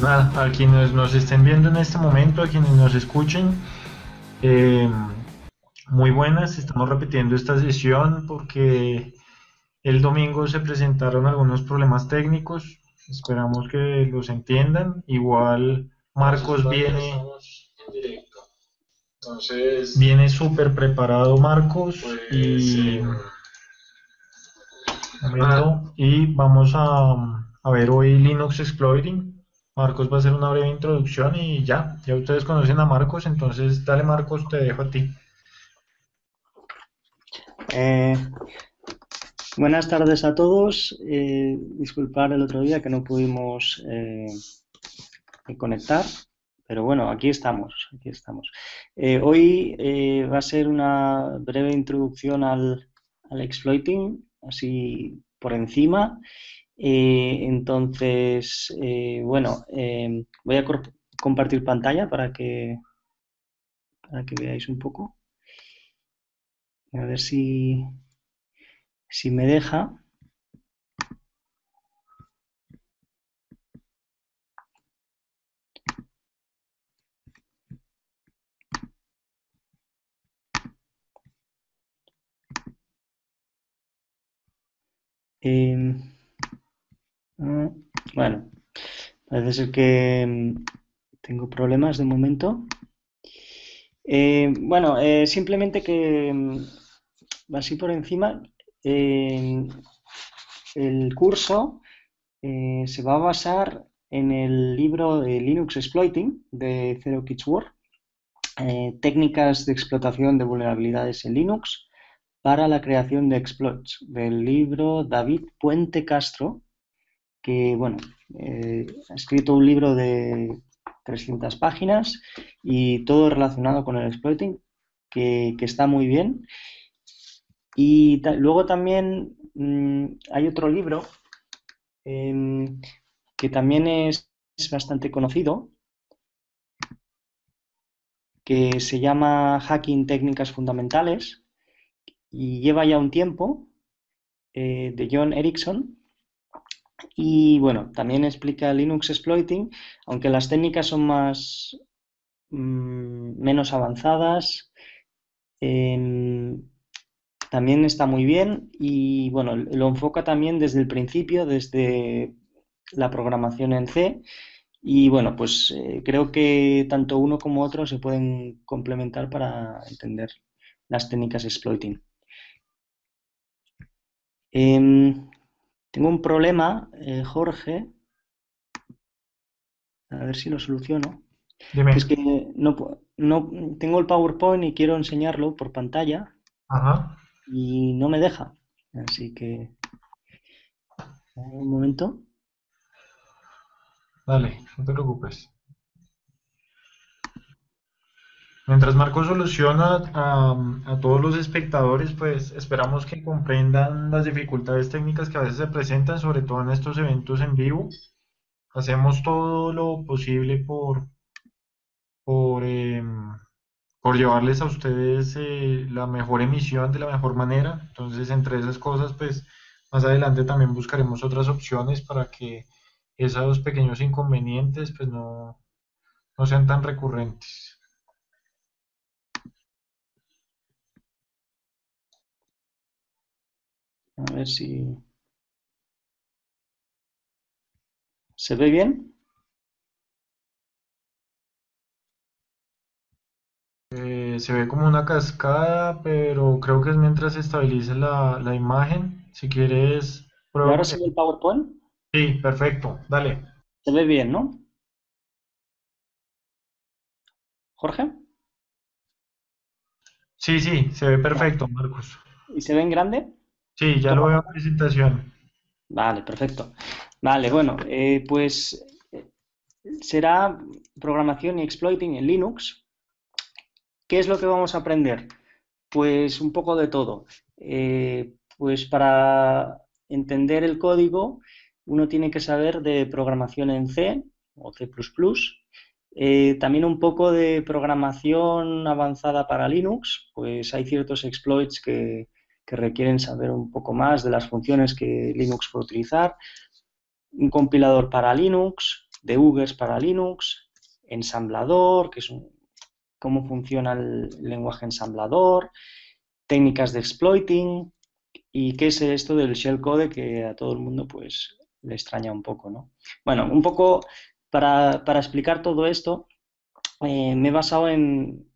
Nada, a quienes nos estén viendo en este momento, a quienes nos escuchen, eh, muy buenas. Estamos repitiendo esta sesión porque el domingo se presentaron algunos problemas técnicos. Esperamos que los entiendan. Igual Marcos viene súper preparado, Marcos, y vamos a ver hoy Linux Exploiting. Marcos va a hacer una breve introducción y ya ustedes conocen a Marcos, entonces dale, Marcos, te dejo a ti. Eh, Buenas tardes a todos. Disculpar el otro día que no pudimos conectar, pero bueno, aquí estamos, aquí estamos. Hoy va a ser una breve introducción al exploiting, así por encima. Bueno, voy a compartir pantalla para que veáis un poco. A ver si me deja. Eh, bueno, parece ser que tengo problemas de momento. Simplemente que así por encima, eh, el curso se va a basar en el libro de Linux Exploiting de Zero Kids War, técnicas de explotación de vulnerabilidades en Linux para la creación de exploits, del libro David Puente Castro, que bueno, ha escrito un libro de 300 páginas y todo relacionado con el exploiting, que está muy bien. Y luego también hay otro libro em, que también es bastante conocido, que se llama Hacking Técnicas Fundamentales y lleva ya un tiempo, de John Erickson. Y bueno, también explica Linux Exploiting, aunque las técnicas son menos avanzadas. em, También está muy bien y bueno, lo enfoca también desde el principio, desde la programación en C. Y bueno, pues creo que tanto uno como otro se pueden complementar para entender las técnicas exploiting. Tengo un problema, Jorge, a ver si lo soluciono, que es Dime. que no tengo el PowerPoint y quiero enseñarlo por pantalla Ajá, y no me deja. Así que, un momento. dale, no te preocupes. Mientras Marcos soluciona a todos los espectadores, pues esperamos que comprendan las dificultades técnicas que a veces se presentan, sobre todo en estos eventos en vivo. Hacemos todo lo posible por, em, por llevarles a ustedes la mejor emisión de la mejor manera. Entonces, entre esas cosas, pues más adelante también buscaremos otras opciones para que esos pequeños inconvenientes pues no sean tan recurrentes. A ver si se ve bien. Se ve como una cascada, pero creo que es mientras se estabilice la imagen. Si quieres, ¿Y prueba ahora con... se ve el PowerPoint? Sí, perfecto, dale. Se ve bien, ¿no? Jorge. Sí, sí, se ve Vale. perfecto, Marcos. ¿Y se ve en grande? Sí, ya lo ¿Tomo veo en nota? presentación. Vale, perfecto. Vale, bueno, pues será programación y exploiting en Linux. ¿Qué es lo que vamos a aprender? Pues un poco de todo. Pues para entender el código, uno tiene que saber de programación en C o C++, también un poco de programación avanzada para Linux, pues hay ciertos exploits que requieren saber un poco más de las funciones que Linux puede utilizar, un compilador para Linux, debuggers para Linux, ensamblador, que es cómo funciona el lenguaje ensamblador, técnicas de exploiting y qué es esto del shellcode que a todo el mundo pues le extraña un poco, ¿no? Bueno, un poco para explicar todo esto, me he basado en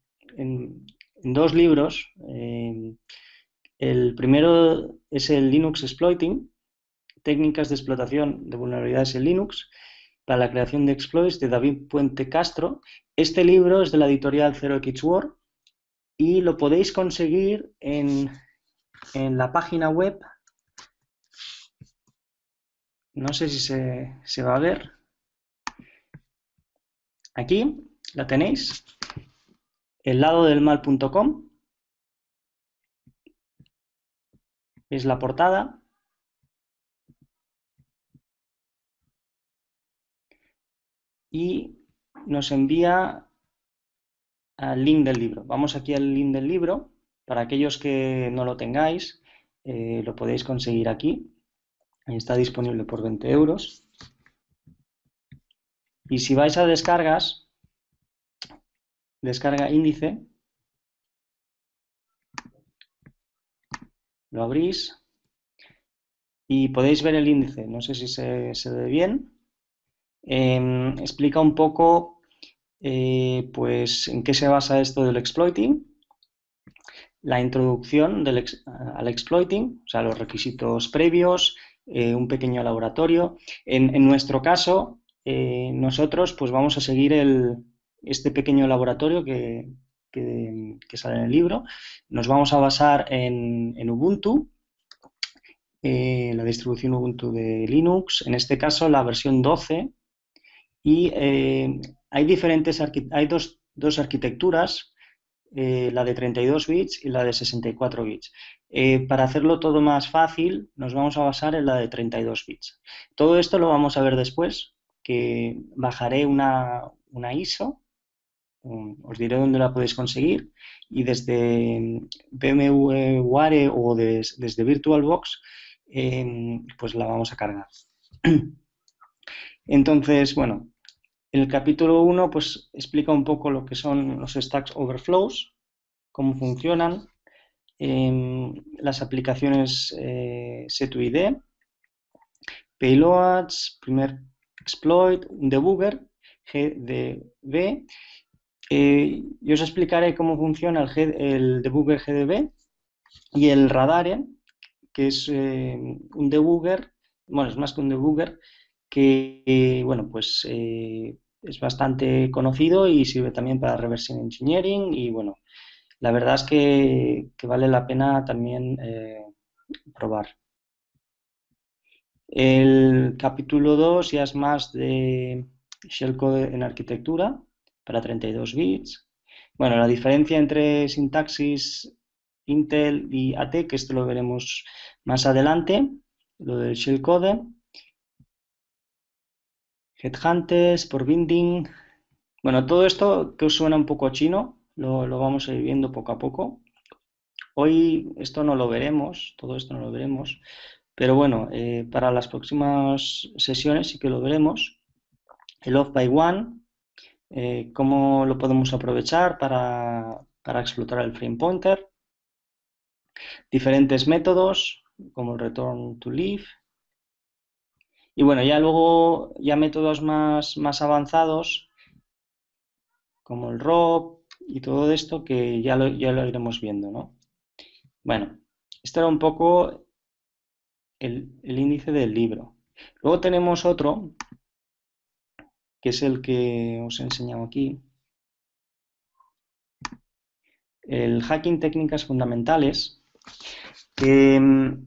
dos libros. El primero es el Linux Exploiting, técnicas de explotación de vulnerabilidades en Linux para la creación de exploits, de David Puente Castro. Este libro es de la editorial 0xWord y lo podéis conseguir en la página web. No sé si se va a ver. Aquí la tenéis, elladodelmal.com, es la portada. Y nos envía al link del libro. Vamos aquí al link del libro. Para aquellos que no lo tengáis, lo podéis conseguir aquí. Está disponible por 20 euros. Y si vais a descargas, descarga índice, lo abrís y podéis ver el índice. No sé si se ve bien. Explica un poco pues en qué se basa esto del exploiting, la introducción al exploiting, o sea, los requisitos previos, un pequeño laboratorio. En nuestro caso, nosotros pues vamos a seguir este pequeño laboratorio que sale en el libro. Nos vamos a basar en Ubuntu, la distribución Ubuntu de Linux, en este caso la versión 12, y hay dos arquitecturas, la de 32 bits y la de 64 bits. Para hacerlo todo más fácil, nos vamos a basar en la de 32 bits. Todo esto lo vamos a ver después, que bajaré una ISO, os diré dónde la podéis conseguir, y desde VMware o desde VirtualBox, pues la vamos a cargar. Entonces, bueno, el capítulo 1 pues explica un poco lo que son los Stack Overflows, cómo funcionan, las aplicaciones set2id, payloads, primer exploit, un debugger, GDB. Yo os explicaré cómo funciona el debugger GDB y el Radare, que es un debugger, bueno, es más que un debugger, que bueno, pues es bastante conocido y sirve también para reverse engineering y bueno, la verdad es que vale la pena también probar. El capítulo 2 ya es más de shellcode en arquitectura para 32 bits. Bueno, la diferencia entre sintaxis Intel y AT, que esto lo veremos más adelante, lo del shellcode. Headhunters, por binding. Bueno, todo esto que os suena un poco chino, lo vamos a ir viendo poco a poco. Hoy esto no lo veremos, todo esto no lo veremos, pero bueno, para las próximas sesiones sí que lo veremos. El off by one, cómo lo podemos aprovechar para explotar el frame pointer. Diferentes métodos, como el return to leaf. Y bueno, ya luego, ya métodos más avanzados, como el ROP y todo esto, que ya lo iremos viendo, ¿no? Bueno, esto era un poco el índice del libro. Luego tenemos otro, que es el que os he enseñado aquí, el Hacking Técnicas Fundamentales, que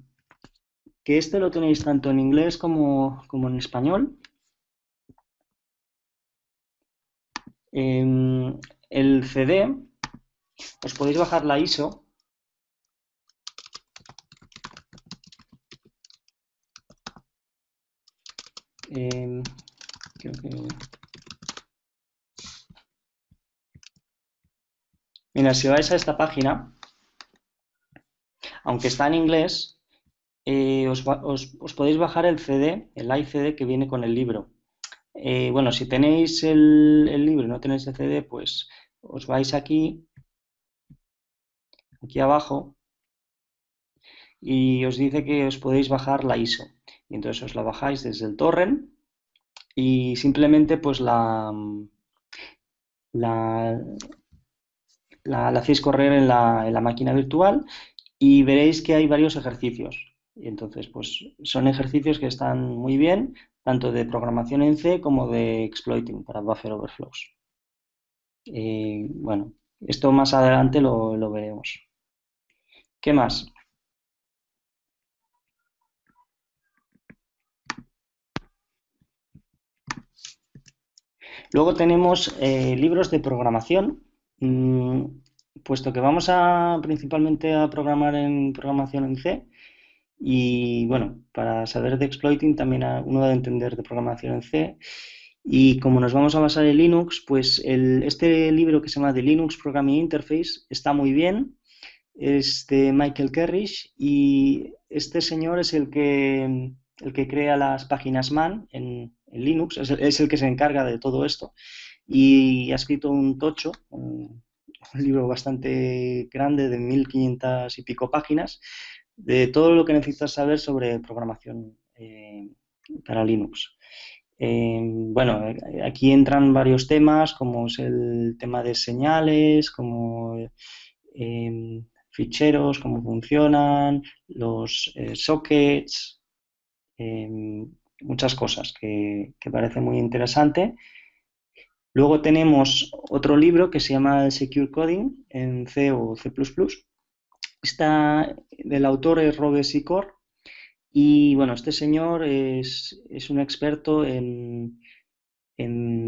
este lo tenéis tanto en inglés como en español. El CD, os podéis bajar la ISO. Creo que... Mira, si vais a esta página, aunque está en inglés, os podéis bajar el CD, el iCD que viene con el libro. Bueno, si tenéis el libro y no tenéis el CD, pues os vais aquí abajo, y os dice que os podéis bajar la ISO. Y entonces os la bajáis desde el torrent y simplemente pues la, la hacéis correr en la máquina virtual y veréis que hay varios ejercicios. Y entonces, pues son ejercicios que están muy bien, tanto de programación en C como de exploiting para buffer overflows. Bueno, esto más adelante lo veremos. ¿Qué más? Luego tenemos libros de programación, mm, puesto que vamos principalmente a programar en programación en C. Y bueno, para saber de exploiting también uno debe entender de programación en C. Y como nos vamos a basar en Linux, pues este libro que se llama The Linux Programming Interface está muy bien. Es de Michael Kerrish y este señor es el que crea las páginas man en Linux, es el que se encarga de todo esto y ha escrito un tocho, un libro bastante grande de 1500 y pico páginas de todo lo que necesitas saber sobre programación para Linux. Bueno, aquí entran varios temas, como es el tema de señales, como ficheros, cómo funcionan, los sockets, eh, muchas cosas que parece muy interesante. Luego tenemos otro libro que se llama Secure Coding en C o C++. El autor es Robert Secor y bueno, este señor es un experto en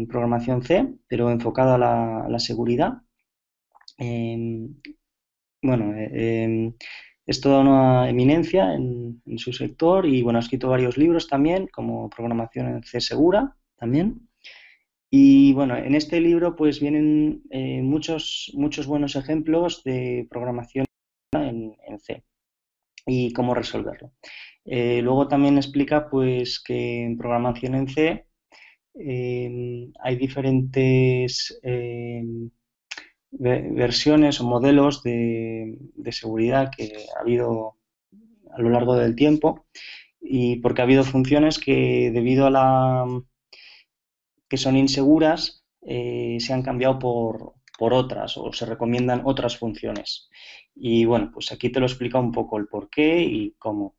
programación C, pero enfocado a la seguridad. Eh, bueno, es toda una eminencia en su sector y bueno, ha escrito varios libros también, como Programación en C Segura también. Y bueno, en este libro pues vienen muchos buenos ejemplos de programación en C y cómo resolverlo. Luego también explica pues que en programación en C hay diferentes versiones o modelos de seguridad que ha habido a lo largo del tiempo y porque ha habido funciones que debido a que son inseguras se han cambiado por otras o se recomiendan otras funciones. Y bueno, pues aquí te lo explica un poco el por qué y cómo.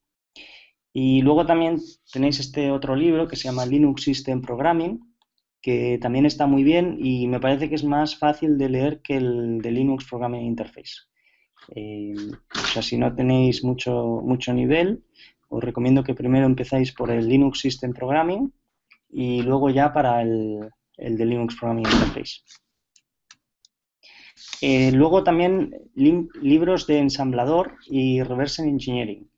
Y luego también tenéis este otro libro que se llama Linux System Programming, que también está muy bien y me parece que es más fácil de leer que el de Linux Programming Interface. O sea, si no tenéis mucho nivel, os recomiendo que primero empezáis por el Linux System Programming y luego ya para el de Linux Programming Interface. Luego también libros de ensamblador y reverse engineering.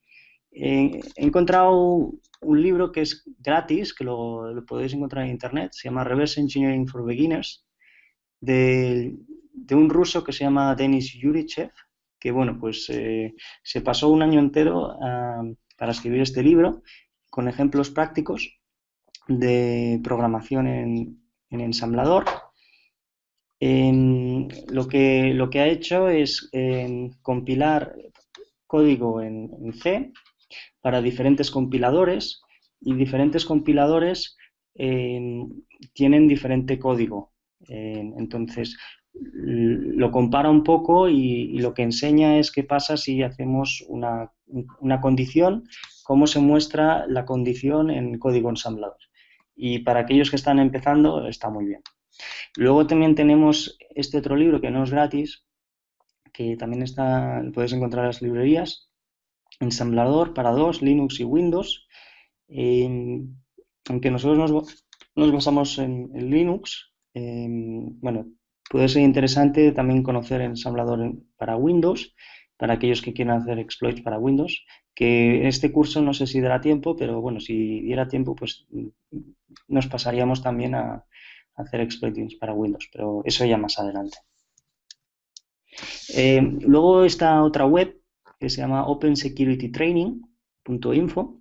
He encontrado un libro que es gratis, que lo podéis encontrar en internet, se llama Reverse Engineering for Beginners, de un ruso que se llama Denis Yurichev, que bueno, pues se pasó un año entero para escribir este libro con ejemplos prácticos de programación en ensamblador. Lo que ha hecho es compilar código en C para diferentes compiladores y diferentes compiladores tienen diferente código. Entonces, lo compara un poco y lo que enseña es qué pasa si hacemos una condición, cómo se muestra la condición en código ensamblador. Y para aquellos que están empezando está muy bien. Luego también tenemos este otro libro que no es gratis, que también lo puedes encontrar en las librerías, Ensamblador para DOS, Linux y Windows. Aunque nosotros nos basamos en Linux, bueno, puede ser interesante también conocer ensamblador para Windows, para aquellos que quieran hacer exploits para Windows, que en este curso no sé si dará tiempo, pero bueno, si diera tiempo, pues nos pasaríamos también a hacer exploits para Windows, pero eso ya más adelante. Luego está otra web que se llama OpenSecurityTraining.info,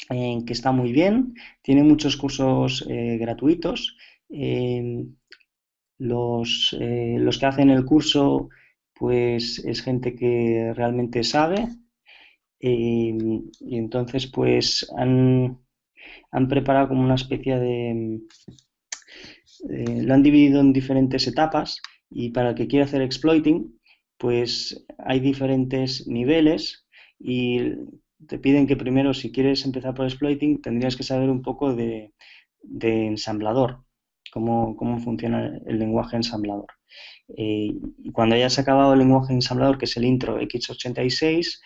que está muy bien, tiene muchos cursos gratuitos. Eh, los que hacen el curso, pues es gente que realmente sabe, y entonces pues han preparado como una especie de, lo han dividido en diferentes etapas y para el que quiera hacer exploiting, pues hay diferentes niveles y te piden que primero, si quieres empezar por exploiting, tendrías que saber un poco de ensamblador, cómo funciona el lenguaje ensamblador. Y cuando hayas acabado el lenguaje ensamblador, que es el intro x86,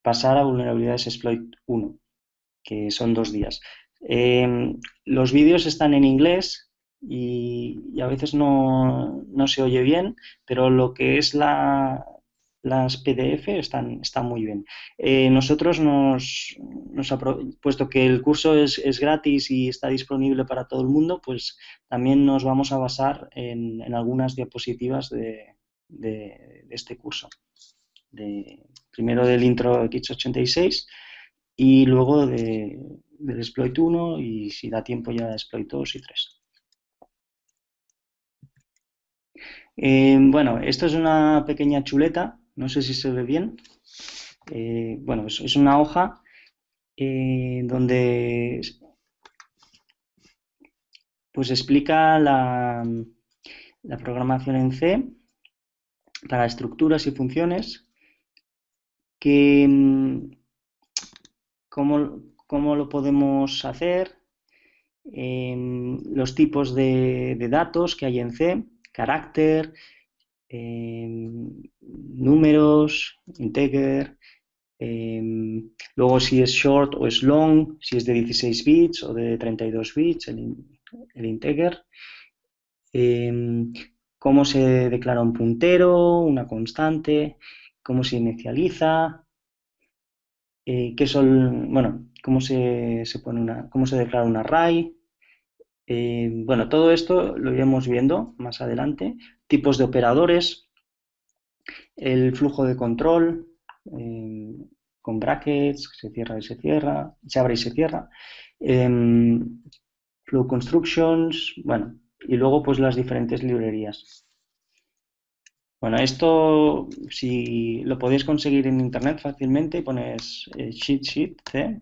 pasar a vulnerabilidades exploit 1, que son 2 días. Los vídeos están en inglés y a veces no se oye bien, pero lo que es las PDF están muy bien. Nosotros puesto que el curso es gratis y está disponible para todo el mundo, pues también nos vamos a basar en algunas diapositivas de este curso. Primero del intro x86 y luego del exploit 1 y si da tiempo ya exploit 2 y 3. Bueno, esto es una pequeña chuleta, no sé si se ve bien. Bueno, es una hoja donde pues explica la programación en C para estructuras y funciones, que cómo lo podemos hacer, los tipos de datos que hay en C, carácter, números, integer, luego si es short o es long, si es de 16 bits o de 32 bits, el integer, cómo se declara un puntero, una constante, cómo se inicializa, bueno, cómo cómo se declara un array. Bueno, todo esto lo iremos viendo más adelante. Tipos de operadores, el flujo de control, con brackets, se cierra y se cierra, se abre y se cierra, flow constructions, bueno, y luego pues las diferentes librerías. Bueno, esto si lo podéis conseguir en internet fácilmente, pones cheat sheet C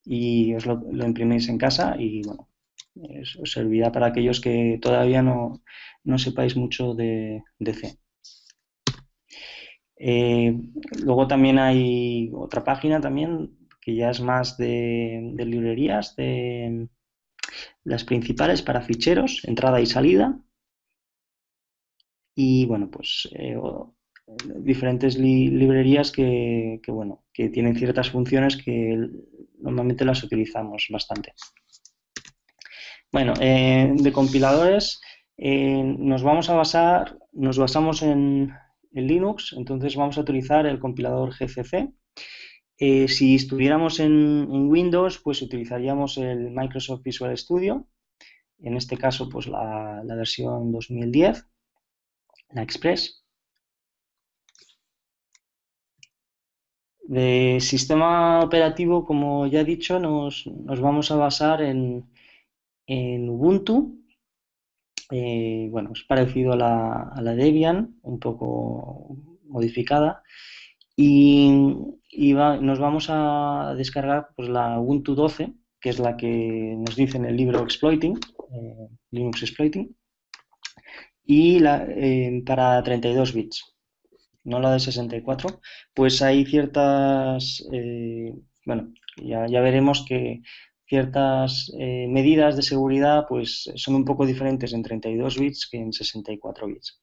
y os lo imprimís en casa y bueno, os servirá para aquellos que todavía no sepáis mucho de C. Luego también hay otra página también que ya es más de librerías, de las principales para ficheros, entrada y salida. Y bueno, pues diferentes librerías bueno, que tienen ciertas funciones que normalmente las utilizamos bastante. Bueno, de compiladores nos basamos en Linux, entonces vamos a utilizar el compilador GCC. Si estuviéramos en Windows, pues utilizaríamos el Microsoft Visual Studio, en este caso pues la versión 2010, la Express. De sistema operativo, como ya he dicho, nos vamos a basar en Ubuntu. Bueno, es parecido a la Debian, un poco modificada. Nos vamos a descargar pues, la Ubuntu 12, que es la que nos dice en el libro Exploiting, Linux Exploiting, y para 32 bits, no la de 64, pues hay ciertas, bueno, ya veremos que ciertas medidas de seguridad pues son un poco diferentes en 32 bits que en 64 bits.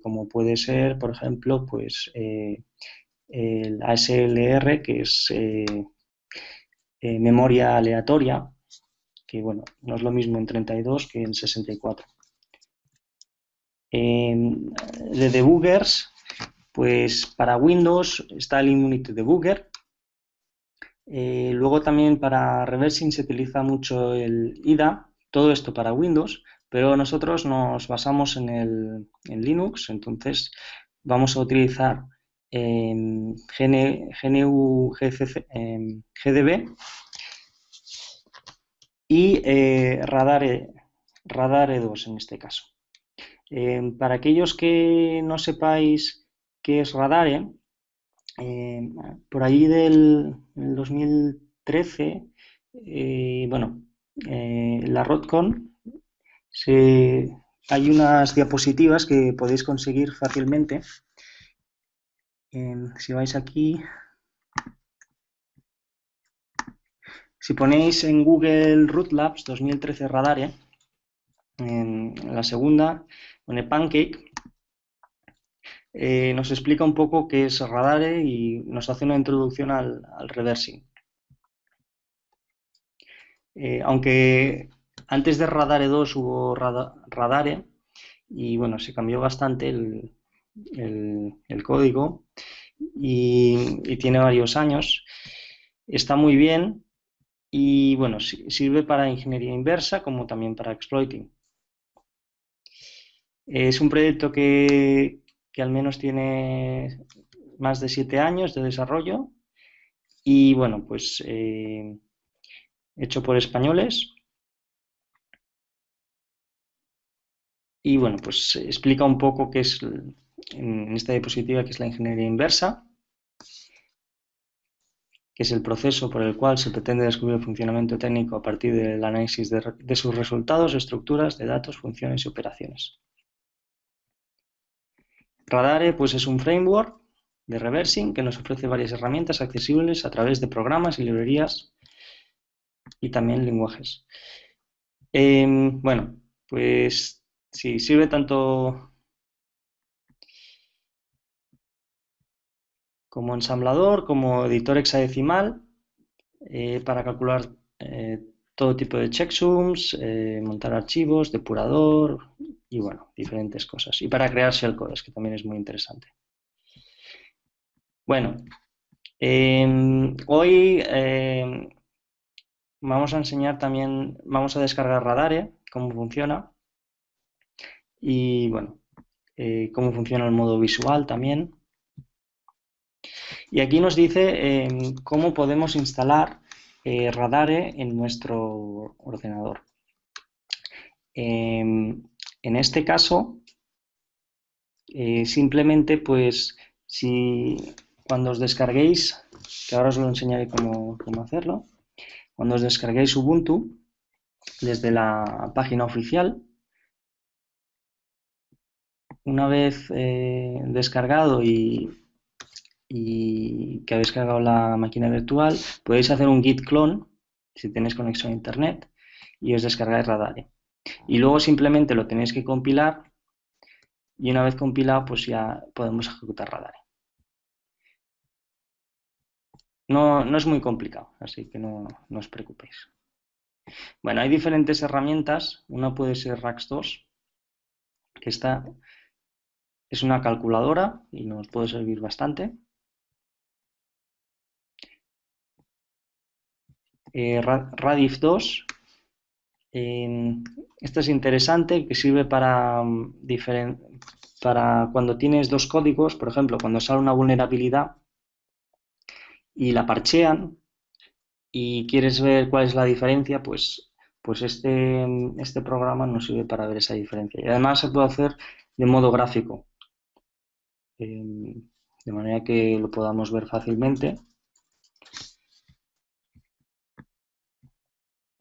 Como puede ser, por ejemplo, pues el ASLR, que es memoria aleatoria, que bueno, no es lo mismo en 32 que en 64. De debuggers, pues para Windows está el Immunity Debugger. Luego también para reversing se utiliza mucho el IDA, todo esto para Windows, pero nosotros nos basamos en Linux, entonces vamos a utilizar GNU GDB y Radare 2 en este caso. Para aquellos que no sepáis qué es Radare, por ahí del 2013, bueno, la RODCON, hay unas diapositivas que podéis conseguir fácilmente. Si vais aquí, si ponéis en Google Root Labs 2013 Radare, en la segunda pone Pancake, nos explica un poco qué es Radare y nos hace una introducción al reversing. Aunque antes de Radare 2 hubo Radare y bueno, se cambió bastante el código y tiene varios años. Está muy bien y bueno, sirve para ingeniería inversa como también para exploiting. Es un proyecto que al menos tiene más de 7 años de desarrollo y bueno, pues hecho por españoles. Y bueno, pues explica un poco qué es, en esta diapositiva, qué es la ingeniería inversa, que es el proceso por el cual se pretende descubrir el funcionamiento técnico a partir del análisis de sus resultados, estructuras de datos, funciones y operaciones. Radare pues es un framework de reversing que nos ofrece varias herramientas accesibles a través de programas y librerías y también lenguajes. Bueno, pues sí, sirve tanto como ensamblador, como editor hexadecimal, para calcular todo tipo de checksums, montar archivos, depurador y bueno, diferentes cosas. Y para crear shellcodes, que también es muy interesante. Bueno, hoy vamos a enseñar también, vamos a descargar Radare, cómo funciona y bueno, cómo funciona el modo visual también. Y aquí nos dice cómo podemos instalar Radare en nuestro ordenador. En este caso, simplemente pues si cuando os descarguéis, que ahora os lo enseñaré cómo hacerlo, cuando os descarguéis Ubuntu desde la página oficial, una vez descargado y que habéis cargado la máquina virtual, podéis hacer un git clone si tenéis conexión a internet y os descargáis Radare. Y luego simplemente lo tenéis que compilar y una vez compilado pues ya podemos ejecutar Radare. No es muy complicado, así que no os preocupéis. Bueno, hay diferentes herramientas. Una puede ser Rax2, que esta es una calculadora y nos puede servir bastante. Radif2, esta es interesante, que sirve para cuando tienes dos códigos, por ejemplo, cuando sale una vulnerabilidad y la parchean y quieres ver cuál es la diferencia, pues este programa nos sirve para ver esa diferencia. Y además se puede hacer de modo gráfico, de manera que lo podamos ver fácilmente.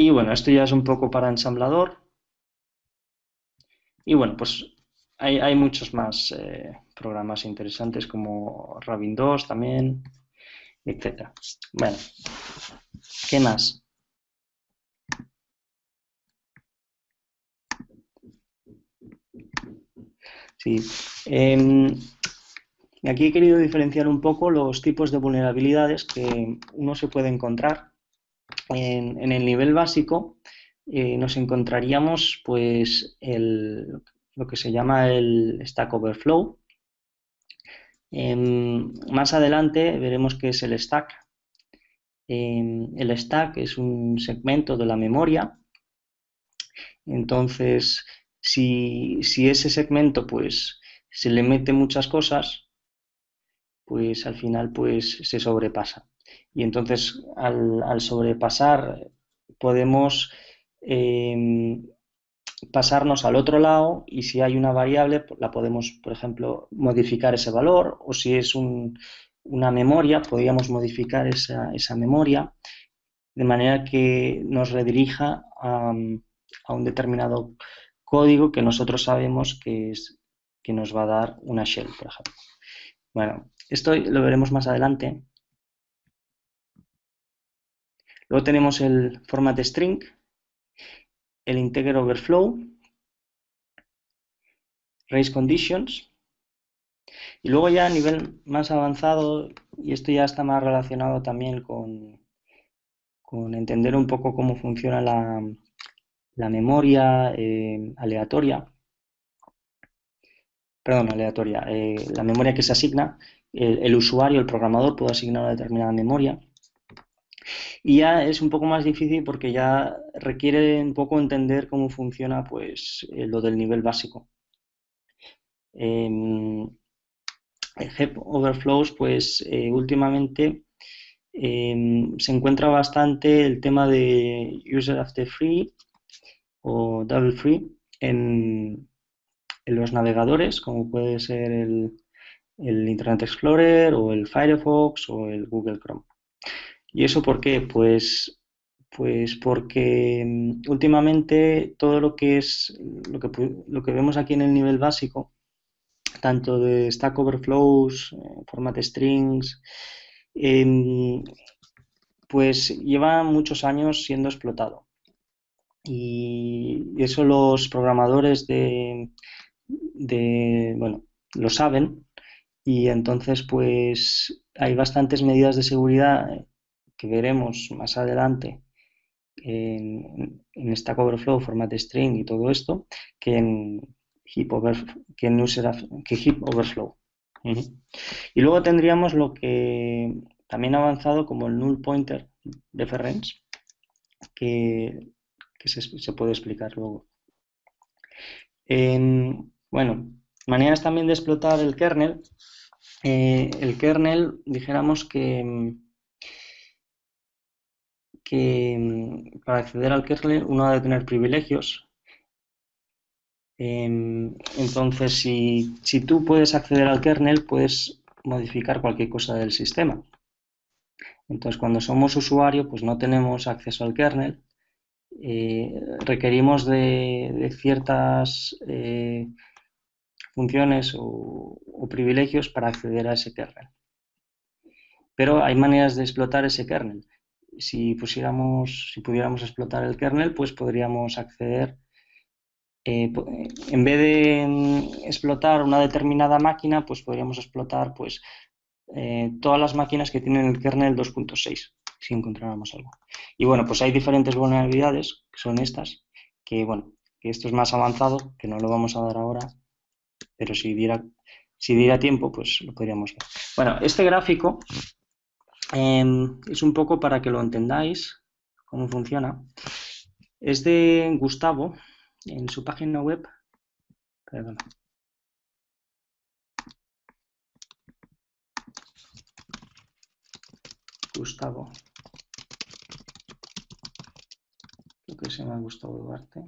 Y bueno, esto ya es un poco para ensamblador. Y bueno, pues hay muchos más programas interesantes como Rabin 2 también, etc. Bueno, ¿qué más? Sí. Aquí he querido diferenciar un poco los tipos de vulnerabilidades que uno se puede encontrar. En el nivel básico nos encontraríamos pues lo que se llama el Stack Overflow. Más adelante veremos qué es el stack. El stack es un segmento de la memoria. Entonces, si ese segmento pues se le mete muchas cosas, pues al final pues se sobrepasa. Y entonces al sobrepasar podemos pasarnos al otro lado, y si hay una variable, la podemos, por ejemplo, modificar ese valor, o si es una memoria, podríamos modificar esa memoria de manera que nos redirija a un determinado código que nosotros sabemos que nos va a dar una shell, por ejemplo. Bueno, esto lo veremos más adelante. Luego tenemos el format string, el integer overflow, race conditions, y luego ya a nivel más avanzado, y esto ya está más relacionado también con entender un poco cómo funciona la memoria aleatoria, la memoria que se asigna, el usuario, el programador puede asignar una determinada memoria. Y ya es un poco más difícil porque ya requiere un poco entender cómo funciona pues lo del nivel básico. Heap overflows, pues últimamente se encuentra bastante el tema de user after free o double free en los navegadores, como puede ser el Internet Explorer o el Firefox o el Google Chrome. ¿Y eso por qué? Pues porque últimamente todo lo que es lo que vemos aquí en el nivel básico, tanto de Stack Overflows, format strings, pues lleva muchos años siendo explotado. Y eso los programadores bueno, lo saben, y entonces pues hay bastantes medidas de seguridad que veremos más adelante en Stack Overflow, format string y todo esto, que en Heap Overflow. Y luego tendríamos lo que también ha avanzado como el Null Pointer Deference, que se puede explicar luego. Bueno, maneras también de explotar el kernel. El kernel, dijéramos que para acceder al kernel uno ha de tener privilegios. Entonces, si tú puedes acceder al kernel, puedes modificar cualquier cosa del sistema. Entonces, cuando somos usuario, pues no tenemos acceso al kernel. Requerimos de ciertas funciones o privilegios para acceder a ese kernel. Pero hay maneras de explotar ese kernel. Si pudiéramos explotar el kernel, pues podríamos acceder, en vez de explotar una determinada máquina, pues podríamos explotar pues, todas las máquinas que tienen el kernel 2.6, si encontráramos algo. Y bueno, pues hay diferentes vulnerabilidades, que son estas, que bueno, que esto es más avanzado, que no lo vamos a dar ahora, pero si diera tiempo, pues lo podríamos ver. Bueno, este gráfico es un poco para que lo entendáis, cómo funciona. Es de Gustavo, en su página web. Perdón. Gustavo. Creo que se llama Gustavo Duarte.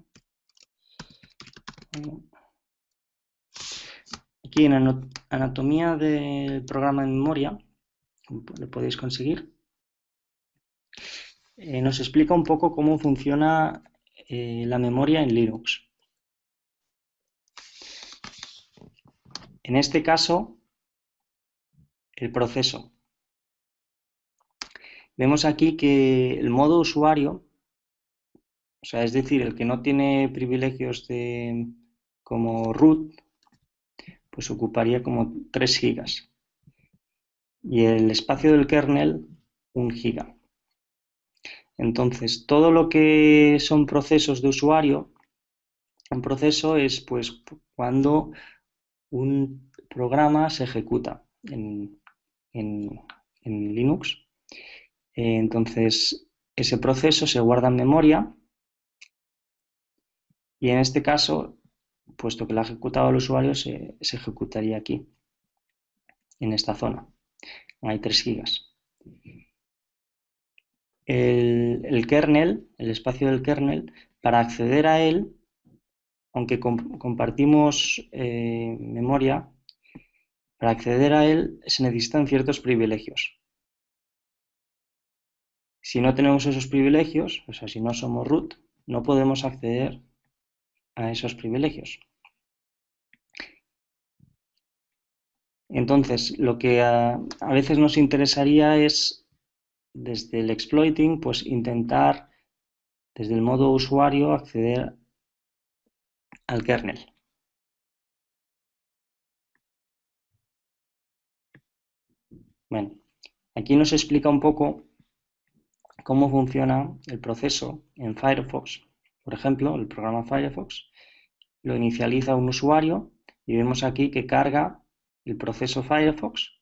Aquí en anatomía del programa en memoria, lo podéis conseguir, nos explica un poco cómo funciona la memoria en Linux. En este caso, el proceso. Vemos aquí que el modo usuario, o sea, es decir, el que no tiene privilegios como root, pues ocuparía como 3 gigas. Y el espacio del kernel, 1 giga. Entonces, todo lo que son procesos de usuario, un proceso es pues cuando un programa se ejecuta en Linux. Entonces, ese proceso se guarda en memoria y en este caso, puesto que lo ha ejecutado el usuario, se ejecutaría aquí, en esta zona. Hay 3 gigas. el kernel, el espacio del kernel, para acceder a él, aunque compartimos memoria, para acceder a él se necesitan ciertos privilegios. Si no tenemos esos privilegios, o sea, si no somos root, no podemos acceder a esos privilegios. Entonces, lo que a veces nos interesaría es, desde el exploiting, pues intentar, desde el modo usuario, acceder al kernel. Bueno, aquí nos explica un poco cómo funciona el proceso en Firefox. Por ejemplo, el programa Firefox lo inicializa un usuario y vemos aquí que carga el proceso Firefox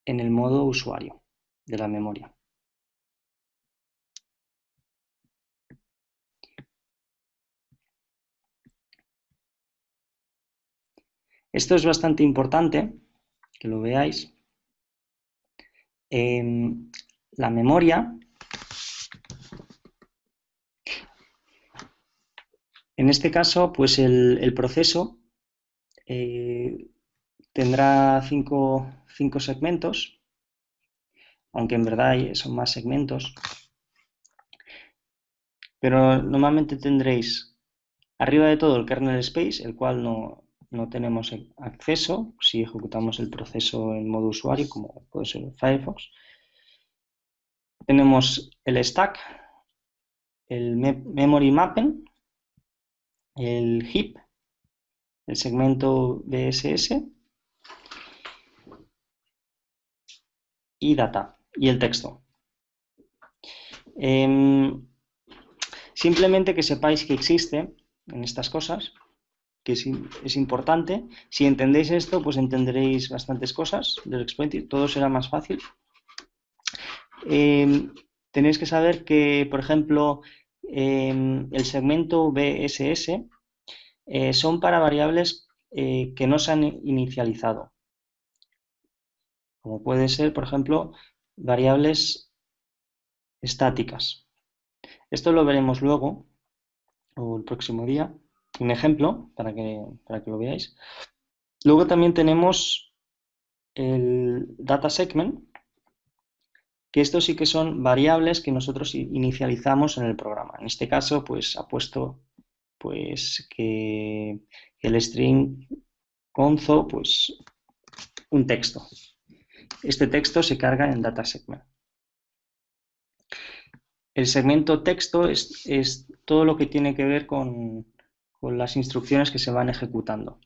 en el modo usuario de la memoria. Esto es bastante importante que lo veáis. La memoria, en este caso, pues el proceso tendrá cinco segmentos, aunque en verdad son más segmentos, pero normalmente tendréis arriba de todo el kernel space, el cual no tenemos acceso si ejecutamos el proceso en modo usuario, como puede ser Firefox. Tenemos el stack, el memory mapping, el heap, el segmento BSS y data, y el texto. Simplemente que sepáis que existe en estas cosas, que es importante. Si entendéis esto, pues entenderéis bastantes cosas del exploiting, todo será más fácil. Tenéis que saber que, por ejemplo, el segmento BSS son para variables que no se han inicializado, como puede ser, por ejemplo, variables estáticas. Esto lo veremos luego, o el próximo día, un ejemplo para que lo veáis. Luego también tenemos el data segment, que estos sí que son variables que nosotros inicializamos en el programa. En este caso, pues ha puesto pues que el string conzo, pues un texto. Este texto se carga en data segment. El segmento texto es todo lo que tiene que ver con las instrucciones que se van ejecutando.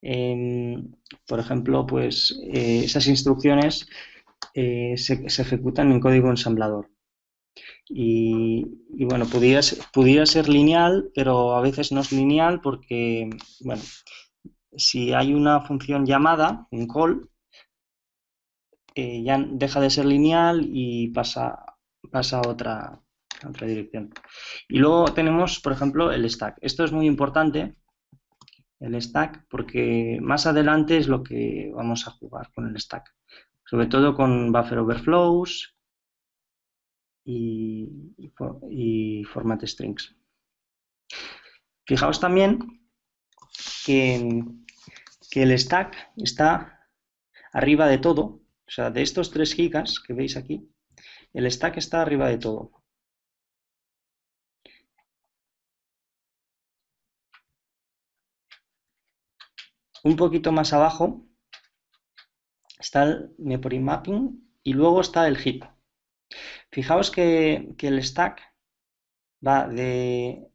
Por ejemplo, pues esas instrucciones se ejecutan en código ensamblador. Y bueno, pudiera ser lineal, pero a veces no es lineal porque, bueno, si hay una función llamada, un call, ya deja de ser lineal y pasa a otra dirección. Y luego tenemos, por ejemplo, el stack. Esto es muy importante, el stack, porque más adelante es lo que vamos a jugar con el stack. Sobre todo con buffer overflows y format strings. Fijaos también que el stack está arriba de todo. O sea, de estos 3 gigas que veis aquí, el stack está arriba de todo. Un poquito más abajo está el memory mapping y luego está el heap. Fijaos que el stack va de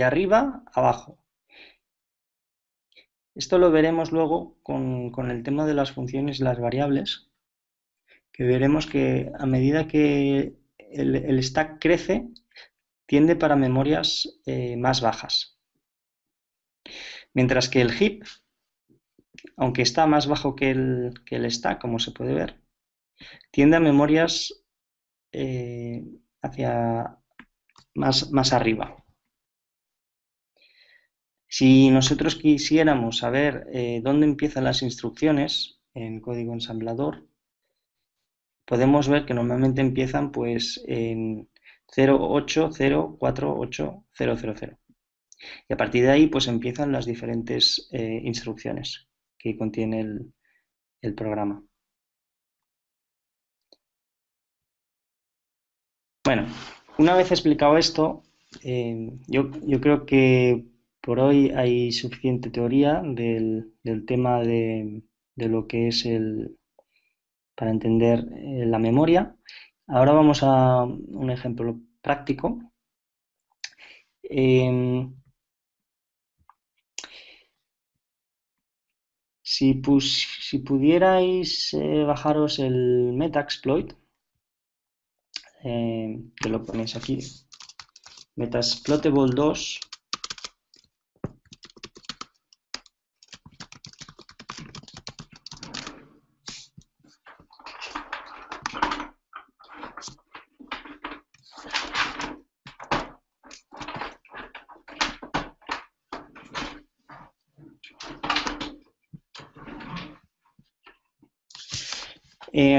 arriba a abajo. Esto lo veremos luego con el tema de las funciones y las variables, que veremos que a medida que el stack crece, tiende para memorias más bajas. Mientras que el heap, aunque está más bajo que el stack, como se puede ver, tiende a memorias hacia más arriba. Si nosotros quisiéramos saber dónde empiezan las instrucciones en código ensamblador, podemos ver que normalmente empiezan pues en 080480000. Y a partir de ahí pues empiezan las diferentes instrucciones que contiene el programa. Bueno, una vez explicado esto, yo creo que por hoy hay suficiente teoría del tema de lo que es para entender la memoria. Ahora vamos a un ejemplo práctico. Si pudierais bajaros el Metaxploit, que lo ponéis aquí, Metasploitable 2.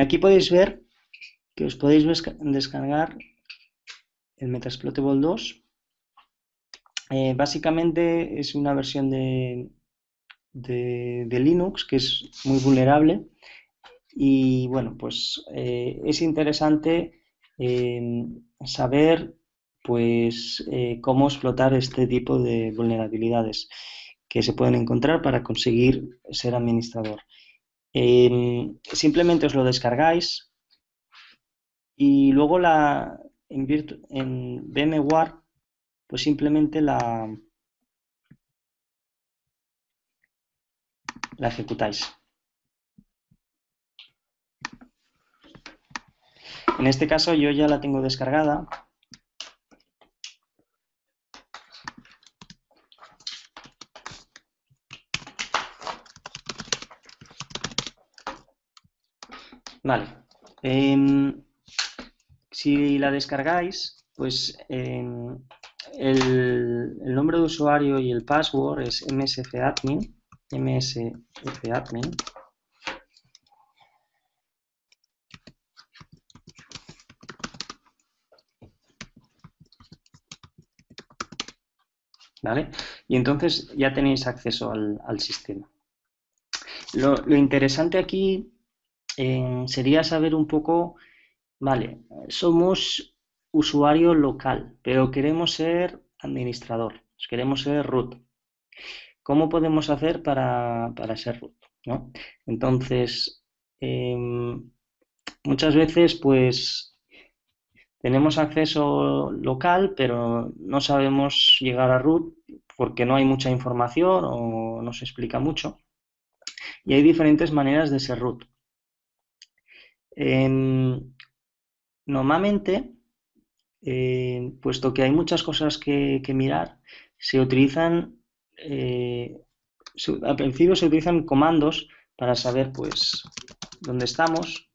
Aquí podéis ver que os podéis descargar el Metasploitable 2. Básicamente es una versión de Linux que es muy vulnerable y bueno, pues es interesante saber pues cómo explotar este tipo de vulnerabilidades que se pueden encontrar para conseguir ser administrador. Simplemente os lo descargáis y luego en VMware pues simplemente la ejecutáis. En este caso yo ya la tengo descargada. Vale. Si la descargáis, pues el nombre de usuario y el password es msfadmin. ¿Vale? Y entonces ya tenéis acceso al sistema. Lo interesante aquí sería saber un poco, vale, somos usuario local, pero queremos ser administrador, queremos ser root. ¿Cómo podemos hacer para ser root? ¿No? Entonces, muchas veces pues tenemos acceso local, pero no sabemos llegar a root porque no hay mucha información o no se explica mucho. Y hay diferentes maneras de ser root. Normalmente, puesto que hay muchas cosas que mirar, se utilizan, al principio se utilizan comandos para saber pues dónde estamos.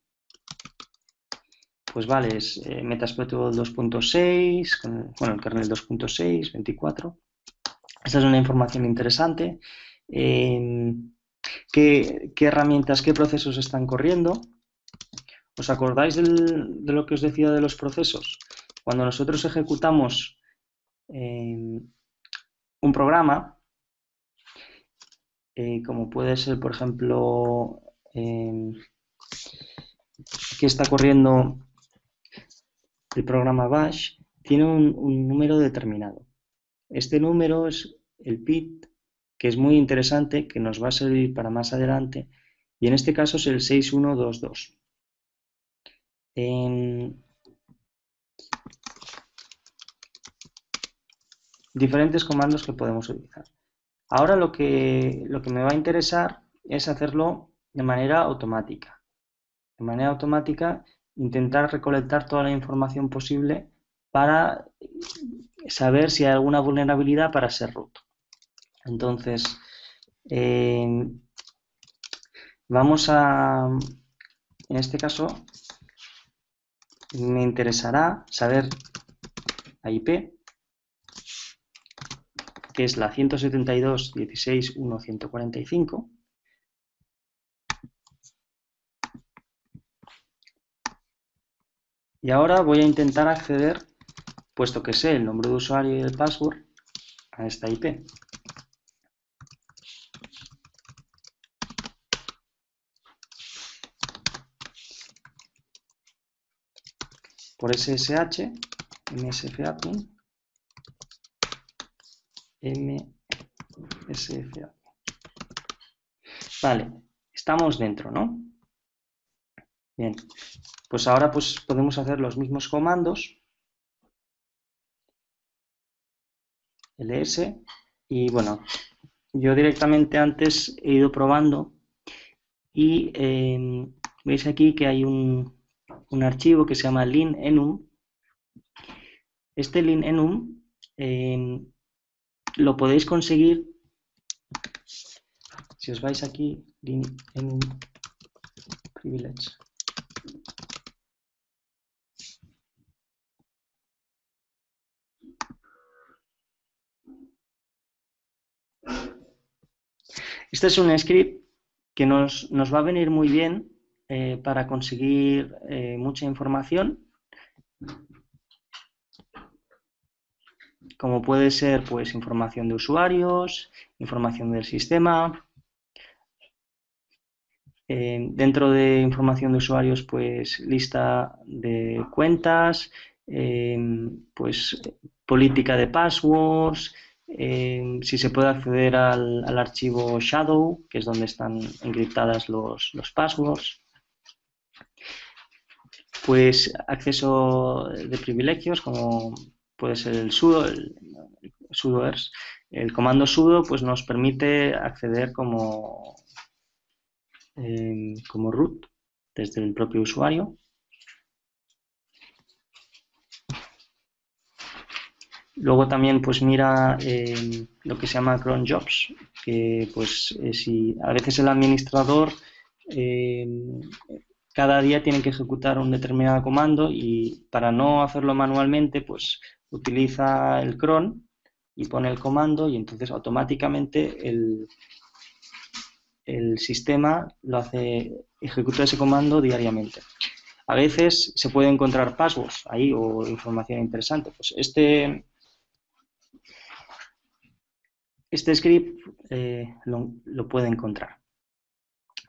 Pues vale, es Metasploitable 2.6, bueno, el kernel 2.6, 24. Esta es una información interesante. ¿Qué herramientas, qué procesos están corriendo? ¿Os acordáis de lo que os decía de los procesos? Cuando nosotros ejecutamos un programa, como puede ser, por ejemplo, que está corriendo el programa Bash, tiene un número determinado. Este número es el PID, que es muy interesante, que nos va a servir para más adelante, y en este caso es el 6122. Diferentes comandos que podemos utilizar. Ahora lo que me va a interesar es hacerlo de manera automática. De manera automática, intentar recolectar toda la información posible para saber si hay alguna vulnerabilidad para ser root. Entonces, vamos a, en este caso, me interesará saber la IP, que es la 172.16.1.145. Y ahora voy a intentar acceder, puesto que sé el nombre de usuario y el password, a esta IP. Por SSH, msfadmin, msfadmin. Vale, estamos dentro, ¿no? Bien, pues ahora pues podemos hacer los mismos comandos, ls, y bueno, yo directamente antes he ido probando y veis aquí que hay un archivo que se llama linenum. Este linenum lo podéis conseguir si os vais aquí, linenum privilege. Este es un script que nos va a venir muy bien para conseguir mucha información, como puede ser pues información de usuarios, información del sistema. Dentro de información de usuarios, pues lista de cuentas, pues política de passwords, si se puede acceder al archivo shadow, que es donde están encriptadas los passwords, pues acceso de privilegios, como puede ser el sudo, el sudoers. El comando sudo pues nos permite acceder como root desde el propio usuario. Luego también pues mira lo que se llama cron jobs, que pues si a veces el administrador cada día tiene que ejecutar un determinado comando y para no hacerlo manualmente pues utiliza el cron y pone el comando y entonces automáticamente el sistema lo hace, ejecuta ese comando diariamente. A veces se puede encontrar passwords ahí o información interesante. Pues este script lo puede encontrar.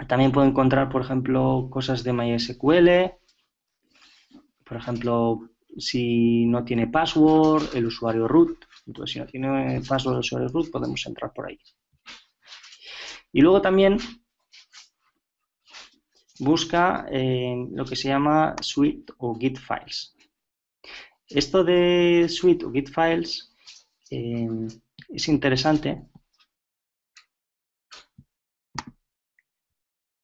También puede encontrar, por ejemplo, cosas de MySQL. Por ejemplo, si no tiene password, el usuario root. Entonces, si no tiene password el usuario root, podemos entrar por ahí. Y luego también busca lo que se llama suite o git files. Esto de suite o git files es interesante.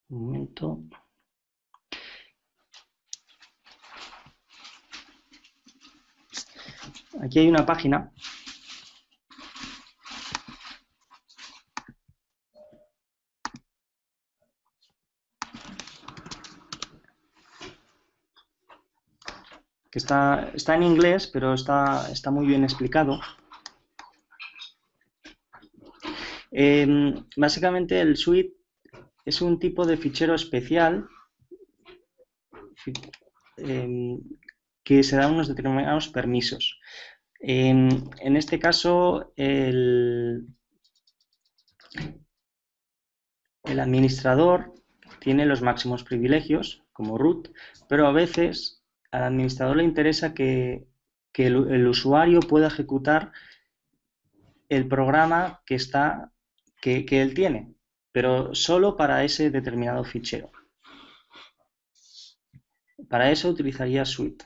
Un momento. Aquí hay una página que está en inglés, pero está muy bien explicado. Básicamente el suite es un tipo de fichero especial que se dan unos determinados permisos. En este caso, el administrador tiene los máximos privilegios como root, pero a veces al administrador le interesa que el usuario pueda ejecutar el programa que él tiene, pero solo para ese determinado fichero. Para eso utilizaría suite.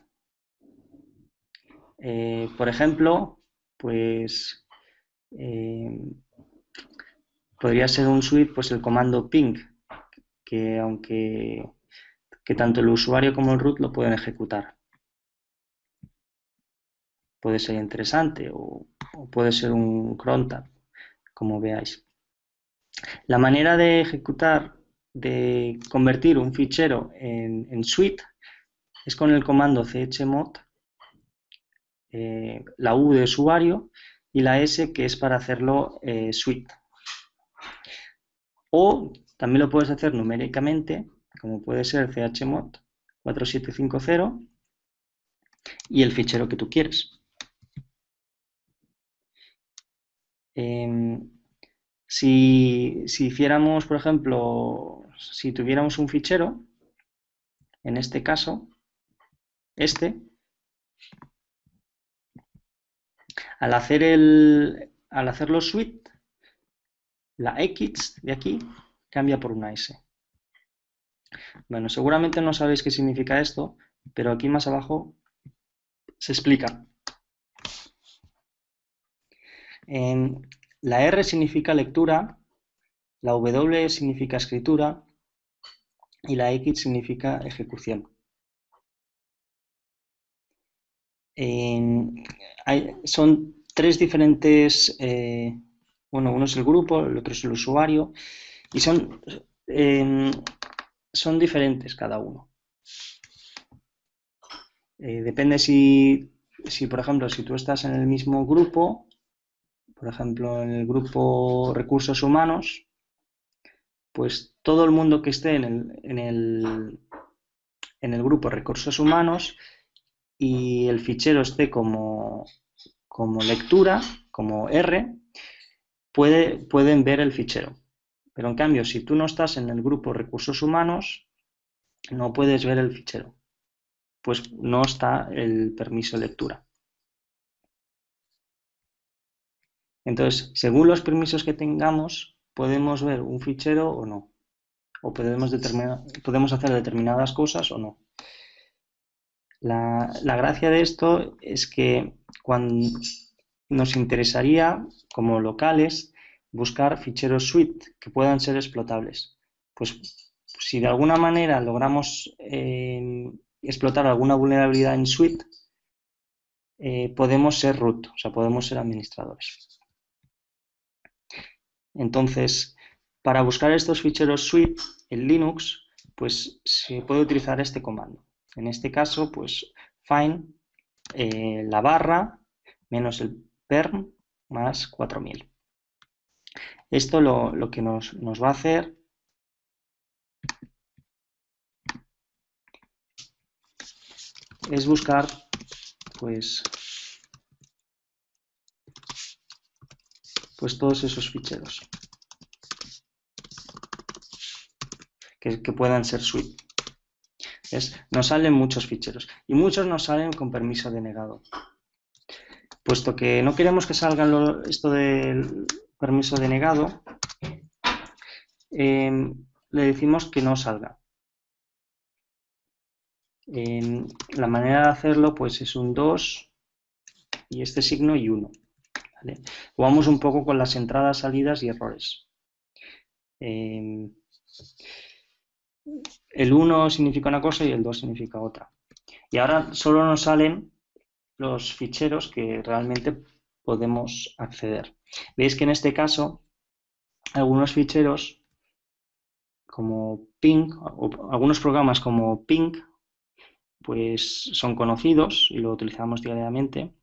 Por ejemplo, pues podría ser un suite pues el comando ping, que aunque que tanto el usuario como el root lo pueden ejecutar. Puede ser interesante o puede ser un crontab, como veáis. La manera de ejecutar, de convertir un fichero en suite es con el comando chmod, la U de usuario y la S que es para hacerlo suite. O también lo puedes hacer numéricamente, como puede ser chmod 4750 y el fichero que tú quieres. Si hiciéramos, por ejemplo, si tuviéramos un fichero, en este caso, al hacerlo suite, la X de aquí cambia por una S. Bueno, seguramente no sabéis qué significa esto, pero aquí más abajo se explica. La R significa lectura, la W significa escritura y la X significa ejecución. Son tres diferentes, bueno, uno es el grupo, el otro es el usuario, y son diferentes cada uno. Depende si, por ejemplo, si tú estás en el mismo grupo, por ejemplo, en el grupo recursos humanos, pues todo el mundo que esté en el grupo recursos humanos y el fichero esté como lectura, como R, pueden ver el fichero. Pero en cambio, si tú no estás en el grupo recursos humanos, no puedes ver el fichero, pues no está el permiso de lectura. Entonces, según los permisos que tengamos, podemos ver un fichero o no, o podemos hacer determinadas cosas o no. La gracia de esto es que cuando nos interesaría, como locales, buscar ficheros suite que puedan ser explotables. Pues si de alguna manera logramos explotar alguna vulnerabilidad en suite, podemos ser root, o sea, podemos ser administradores. Entonces, para buscar estos ficheros suite en Linux, pues se puede utilizar este comando. En este caso, pues find la barra menos el perm más 4000. Esto lo que nos va a hacer es buscar pues todos esos ficheros que puedan ser suite. Nos salen muchos ficheros y muchos nos salen con permiso denegado. Puesto que no queremos que salgan esto del permiso denegado, le decimos que no salga. La manera de hacerlo pues es un 2 y este signo y 1. ¿Vale? Jugamos un poco con las entradas, salidas y errores. El 1 significa una cosa y el 2 significa otra. Y ahora solo nos salen los ficheros que realmente podemos acceder. Veis que en este caso algunos ficheros como ping, o algunos programas como ping, pues son conocidos y lo utilizamos diariamente.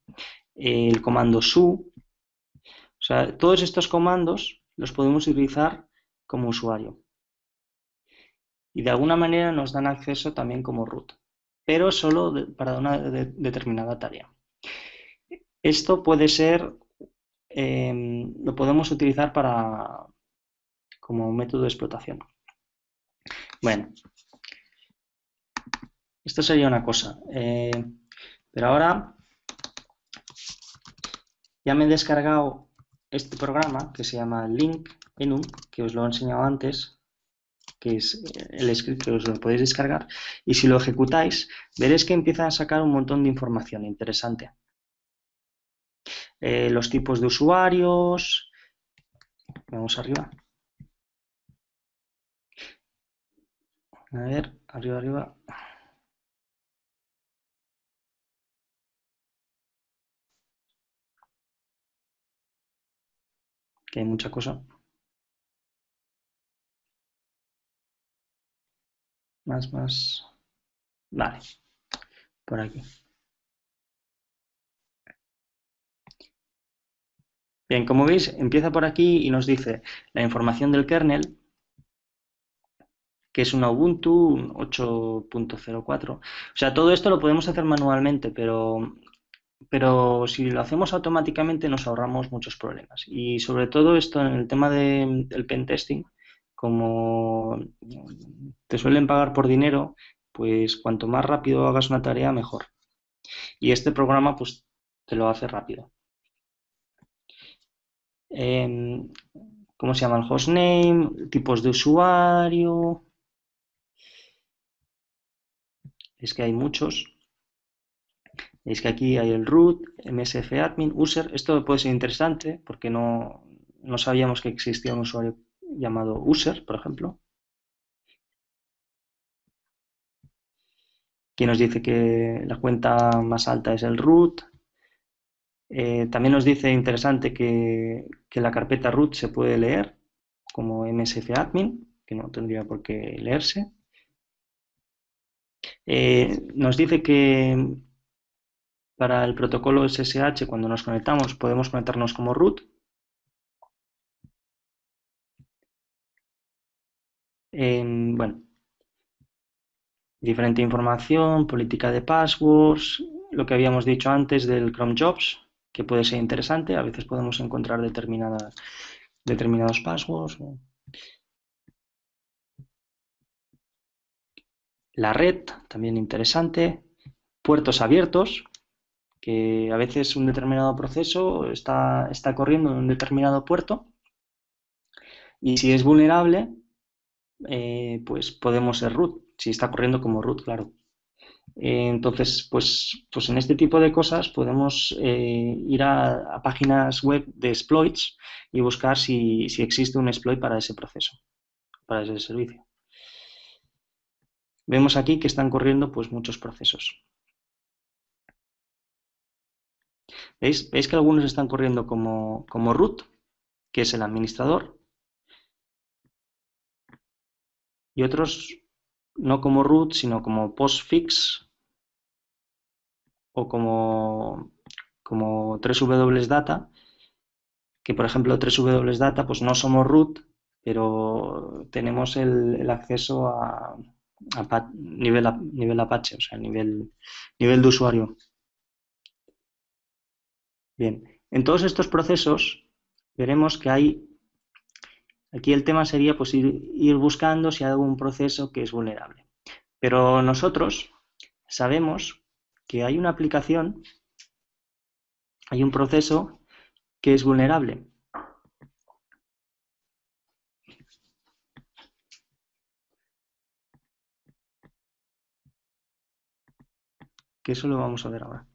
El comando su, o sea, todos estos comandos los podemos utilizar como usuario. Y de alguna manera nos dan acceso también como root, pero solo para una determinada tarea. Esto puede ser, lo podemos utilizar como método de explotación. Bueno, esto sería una cosa. Pero ahora ya me he descargado este programa que se llama LinkEnum, que os lo he enseñado antes, que es el script que os lo podéis descargar. Y si lo ejecutáis, veréis que empieza a sacar un montón de información interesante. Los tipos de usuarios. Vamos arriba. A ver, arriba. Que hay mucha cosa. Más. Vale. Por aquí. Bien, como veis, empieza por aquí y nos dice la información del kernel. que es una Ubuntu 8.04. O sea, todo esto lo podemos hacer manualmente, pero si lo hacemos automáticamente nos ahorramos muchos problemas. Y sobre todo esto en el tema del pentesting, como te suelen pagar por dinero, pues cuanto más rápido hagas una tarea, mejor. Y este programa pues te lo hace rápido. ¿Cómo se llama el hostname? Tipos de usuario. Es que hay muchos. Es que aquí hay el root, msfadmin, user. Esto puede ser interesante porque no sabíamos que existía un usuario llamado user, por ejemplo, que nos dice que la cuenta más alta es el root. También nos dice interesante que la carpeta root se puede leer como msfadmin, que no tendría por qué leerse. Nos dice que para el protocolo SSH, cuando nos conectamos, podemos conectarnos como root. Bueno, diferente información, política de passwords, lo que habíamos dicho antes del Chrome Jobs, que puede ser interesante. A veces podemos encontrar determinados passwords. La red, también interesante. Puertos abiertos, que a veces un determinado proceso está corriendo en un determinado puerto y si es vulnerable, pues podemos ser root, si está corriendo como root, claro. Entonces, pues en este tipo de cosas podemos ir a páginas web de exploits y buscar si existe un exploit para ese proceso, para ese servicio. Vemos aquí que están corriendo pues muchos procesos. ¿Veis que algunos están corriendo como root, que es el administrador, y otros no como root, sino como postfix o como 3W-data, que por ejemplo 3W-data pues no somos root, pero tenemos el acceso a nivel Apache, o sea, nivel de usuario. Bien, en todos estos procesos veremos que aquí el tema sería pues ir buscando si hay algún proceso que es vulnerable. Pero nosotros sabemos que hay una aplicación, hay un proceso que es vulnerable. Que eso lo vamos a ver ahora.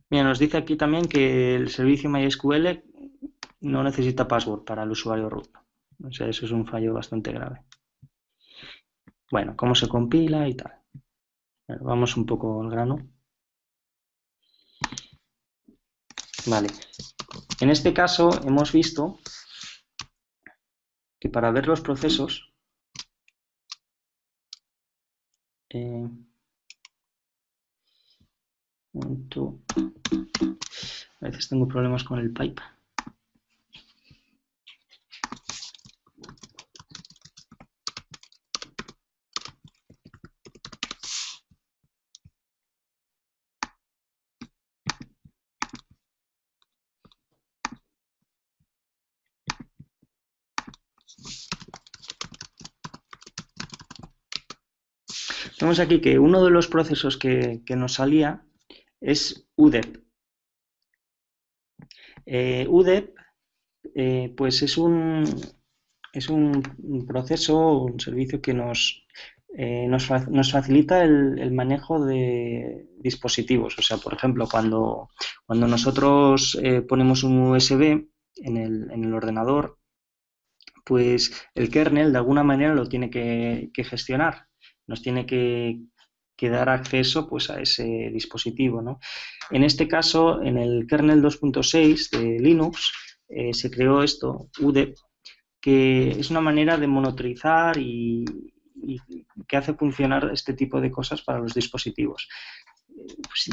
Mira, nos dice aquí también que el servicio MySQL no necesita password para el usuario root. O sea, eso es un fallo bastante grave. Bueno, cómo se compila y tal. Bueno, vamos un poco al grano. Vale. En este caso hemos visto que para ver los procesos a veces tengo problemas con el pipe. Vemos aquí que uno de los procesos que nos salía es UDEP. UDEP pues es un proceso, un servicio que nos facilita el manejo de dispositivos. O sea, por ejemplo, cuando nosotros ponemos un USB en el ordenador, pues el kernel de alguna manera lo tiene que gestionar. Nos tiene que dar acceso pues, a ese dispositivo, ¿no? En este caso, en el kernel 2.6 de Linux, se creó esto, UDEP, que es una manera de monitorizar y que hace funcionar este tipo de cosas para los dispositivos.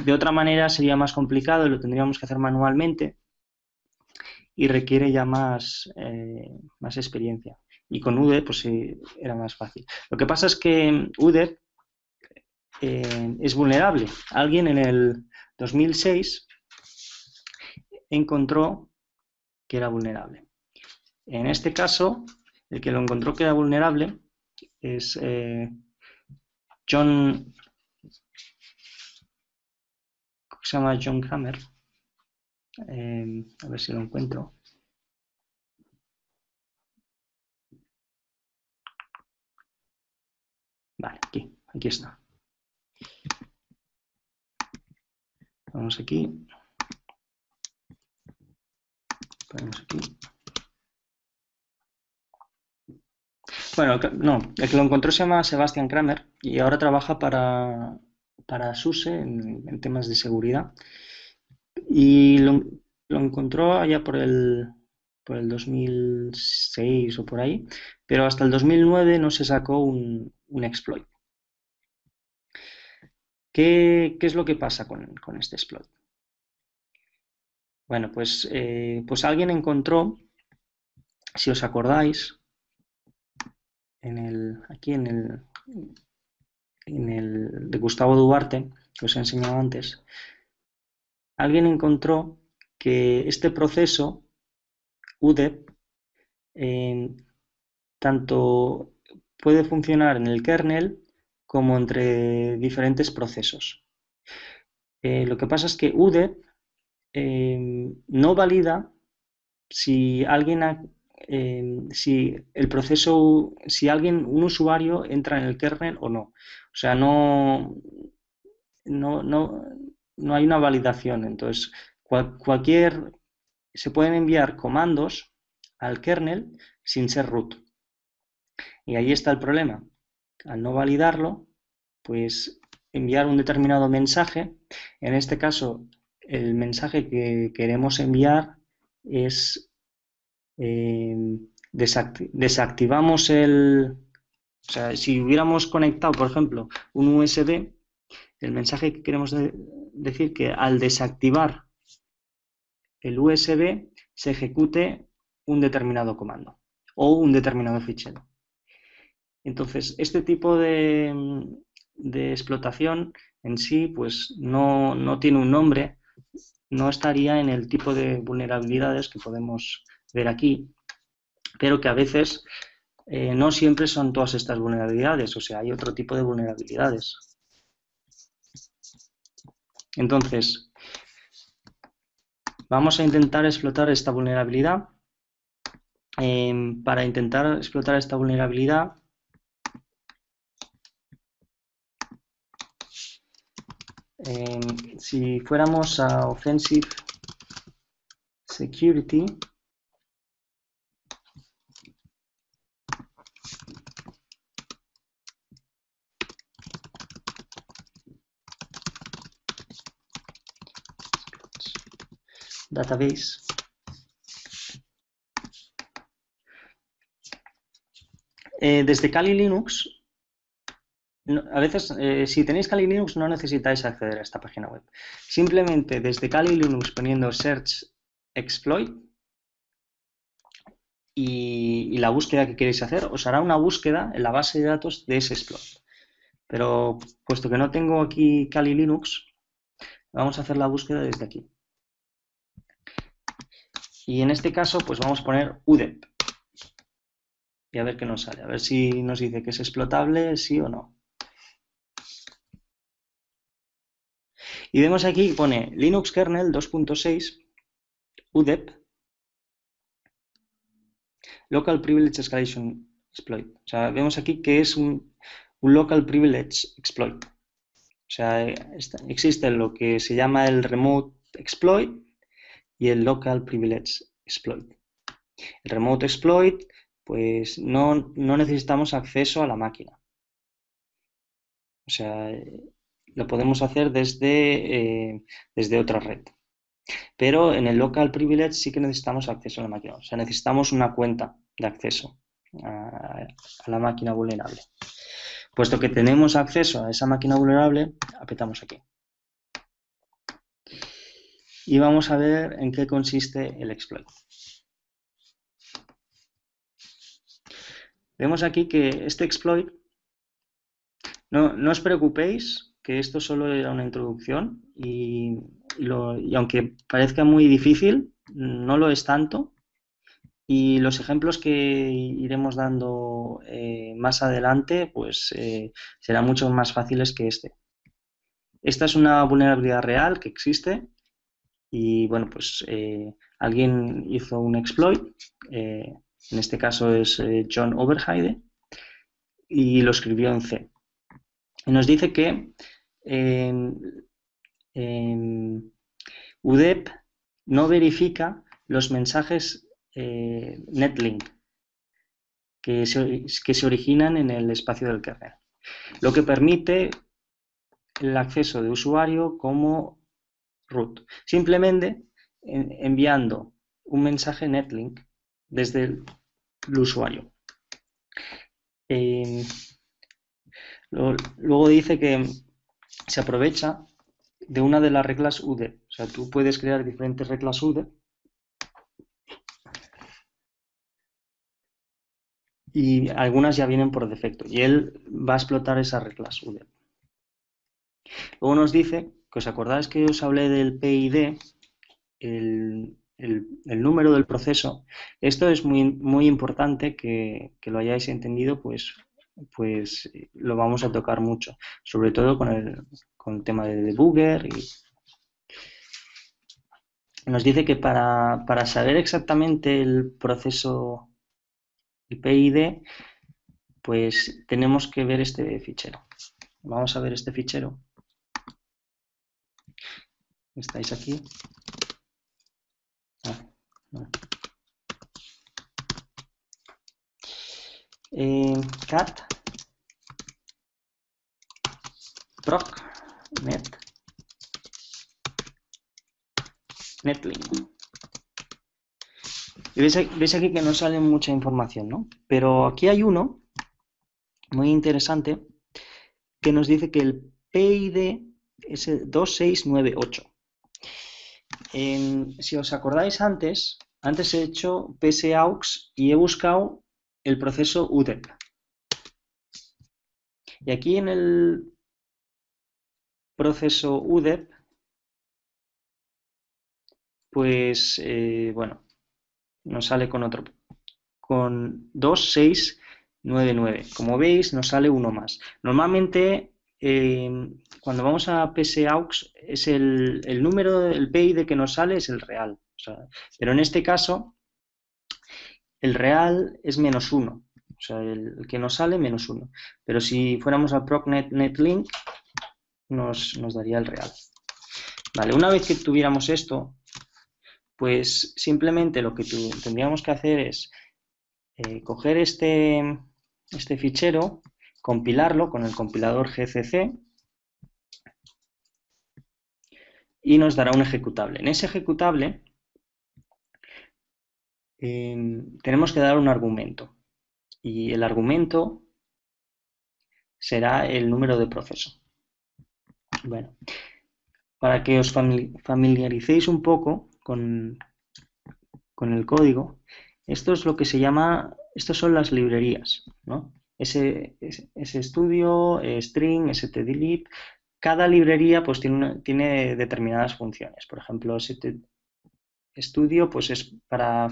De otra manera sería más complicado y lo tendríamos que hacer manualmente. y requiere ya más experiencia. Y con UDEP pues era más fácil. Lo que pasa es que UDEP es vulnerable. Alguien en el 2006 encontró que era vulnerable. En este caso, el que lo encontró que era vulnerable es John, se llama John Kramer. A ver si lo encuentro. Vale, aquí está. Vamos aquí. Ponemos aquí. Bueno, no, el que lo encontró se llama Sebastian Kramer y ahora trabaja para SUSE en temas de seguridad. Y lo encontró allá por el 2006 o por ahí, pero hasta el 2009 no se sacó un exploit. ¿Qué es lo que pasa con este exploit? Bueno, pues alguien encontró, si os acordáis, aquí en el de Gustavo Duarte, que os he enseñado antes, alguien encontró que este proceso, UDEP, tanto puede funcionar en el kernel como entre diferentes procesos. Lo que pasa es que UDEP no valida si un usuario entra en el kernel o no. O sea, no hay una validación. Entonces, se pueden enviar comandos al kernel sin ser root. Y ahí está el problema. Al no validarlo, pues enviar un determinado mensaje. En este caso, el mensaje que queremos enviar es desactivamos o sea, si hubiéramos conectado, por ejemplo, un USB, el mensaje que queremos decir que al desactivar el USB se ejecute un determinado comando o un determinado fichero. Entonces, este tipo de explotación en sí, pues no tiene un nombre, no estaría en el tipo de vulnerabilidades que podemos ver aquí, pero que a veces no siempre son todas estas vulnerabilidades, o sea, hay otro tipo de vulnerabilidades. Entonces, vamos a intentar explotar esta vulnerabilidad. Para intentar explotar esta vulnerabilidad, si fuéramos a Offensive Security, Database, desde Kali Linux, a veces, si tenéis Kali Linux no necesitáis acceder a esta página web. Simplemente desde Kali Linux poniendo search exploit y la búsqueda que queréis hacer, os hará una búsqueda en la base de datos de ese exploit. Pero puesto que no tengo aquí Kali Linux, vamos a hacer la búsqueda desde aquí. Y en este caso, pues vamos a poner UDEP. Y a ver qué nos sale. A ver si nos dice que es explotable, sí o no. Y vemos aquí, pone Linux kernel 2.6 UDEP Local Privilege Escalation Exploit. O sea, vemos aquí que es un Local Privilege Exploit. O sea, existe lo que se llama el Remote Exploit y el Local Privilege Exploit. El Remote Exploit, pues no necesitamos acceso a la máquina. O sea, lo podemos hacer desde otra red. Pero en el Local Privilege sí que necesitamos acceso a la máquina. O sea, necesitamos una cuenta de acceso a la máquina vulnerable. Puesto que tenemos acceso a esa máquina vulnerable, apretamos aquí. Y vamos a ver en qué consiste el exploit. Vemos aquí que este exploit, no os preocupéis, que esto solo era una introducción y aunque parezca muy difícil, no lo es tanto. Y los ejemplos que iremos dando más adelante, pues serán mucho más fáciles que este. Esta es una vulnerabilidad real que existe y bueno, pues alguien hizo un exploit, en este caso es John Overheide, y lo escribió en C. Y nos dice que UDEP no verifica los mensajes netlink que se originan en el espacio del kernel, lo que permite el acceso de usuario como root, simplemente enviando un mensaje netlink desde el usuario. Luego dice que se aprovecha de una de las reglas UDEP. O sea, tú puedes crear diferentes reglas UDEP y algunas ya vienen por defecto y él va a explotar esas reglas UDEP. Luego nos dice que os acordáis que os hablé del PID, el número del proceso. Esto es muy importante que lo hayáis entendido, pues lo vamos a tocar mucho, sobre todo con el tema de debugger. Y nos dice que para saber exactamente el proceso, el PID, pues tenemos que ver este fichero. Vamos a ver este fichero. ¿Estáis aquí? No. Cat proc netlink. Y veis aquí que no sale mucha información, ¿no? Pero aquí hay uno muy interesante que nos dice que el PID es el 2698. Si os acordáis antes he hecho psaux y he buscado el proceso UDEP. Y aquí en el proceso UDEP, pues bueno, nos sale con 2699. Como veis, nos sale uno más. Normalmente, cuando vamos a psaux, es el número, el PID que nos sale es el real. O sea, pero en este caso, el real es -1. O sea, el que nos sale -1. Pero si fuéramos a procnetlink, nos daría el real. Vale, una vez que tuviéramos esto, pues simplemente lo que tendríamos que hacer es coger este fichero, compilarlo con el compilador GCC y nos dará un ejecutable. En ese ejecutable tenemos que dar un argumento y el argumento será el número de proceso. Bueno, para que os familiaricéis un poco con el código, esto es lo que se llama, estas son las librerías, ¿no? SStudio, String, stdelete. Cada librería pues tiene determinadas funciones. Por ejemplo, STudio pues es para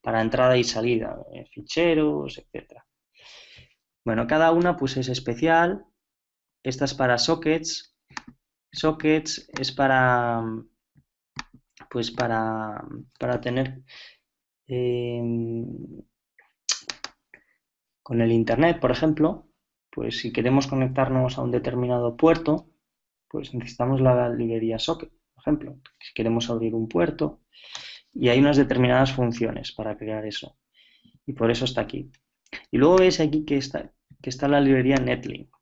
entrada y salida, ficheros, etc. Bueno, cada una pues es especial. Esta es para sockets. Sockets es para tener con el internet, por ejemplo, pues si queremos conectarnos a un determinado puerto, pues necesitamos la librería socket, por ejemplo, si queremos abrir un puerto, y hay unas determinadas funciones para crear eso, y por eso está aquí. Y luego veis aquí que está la librería netlink.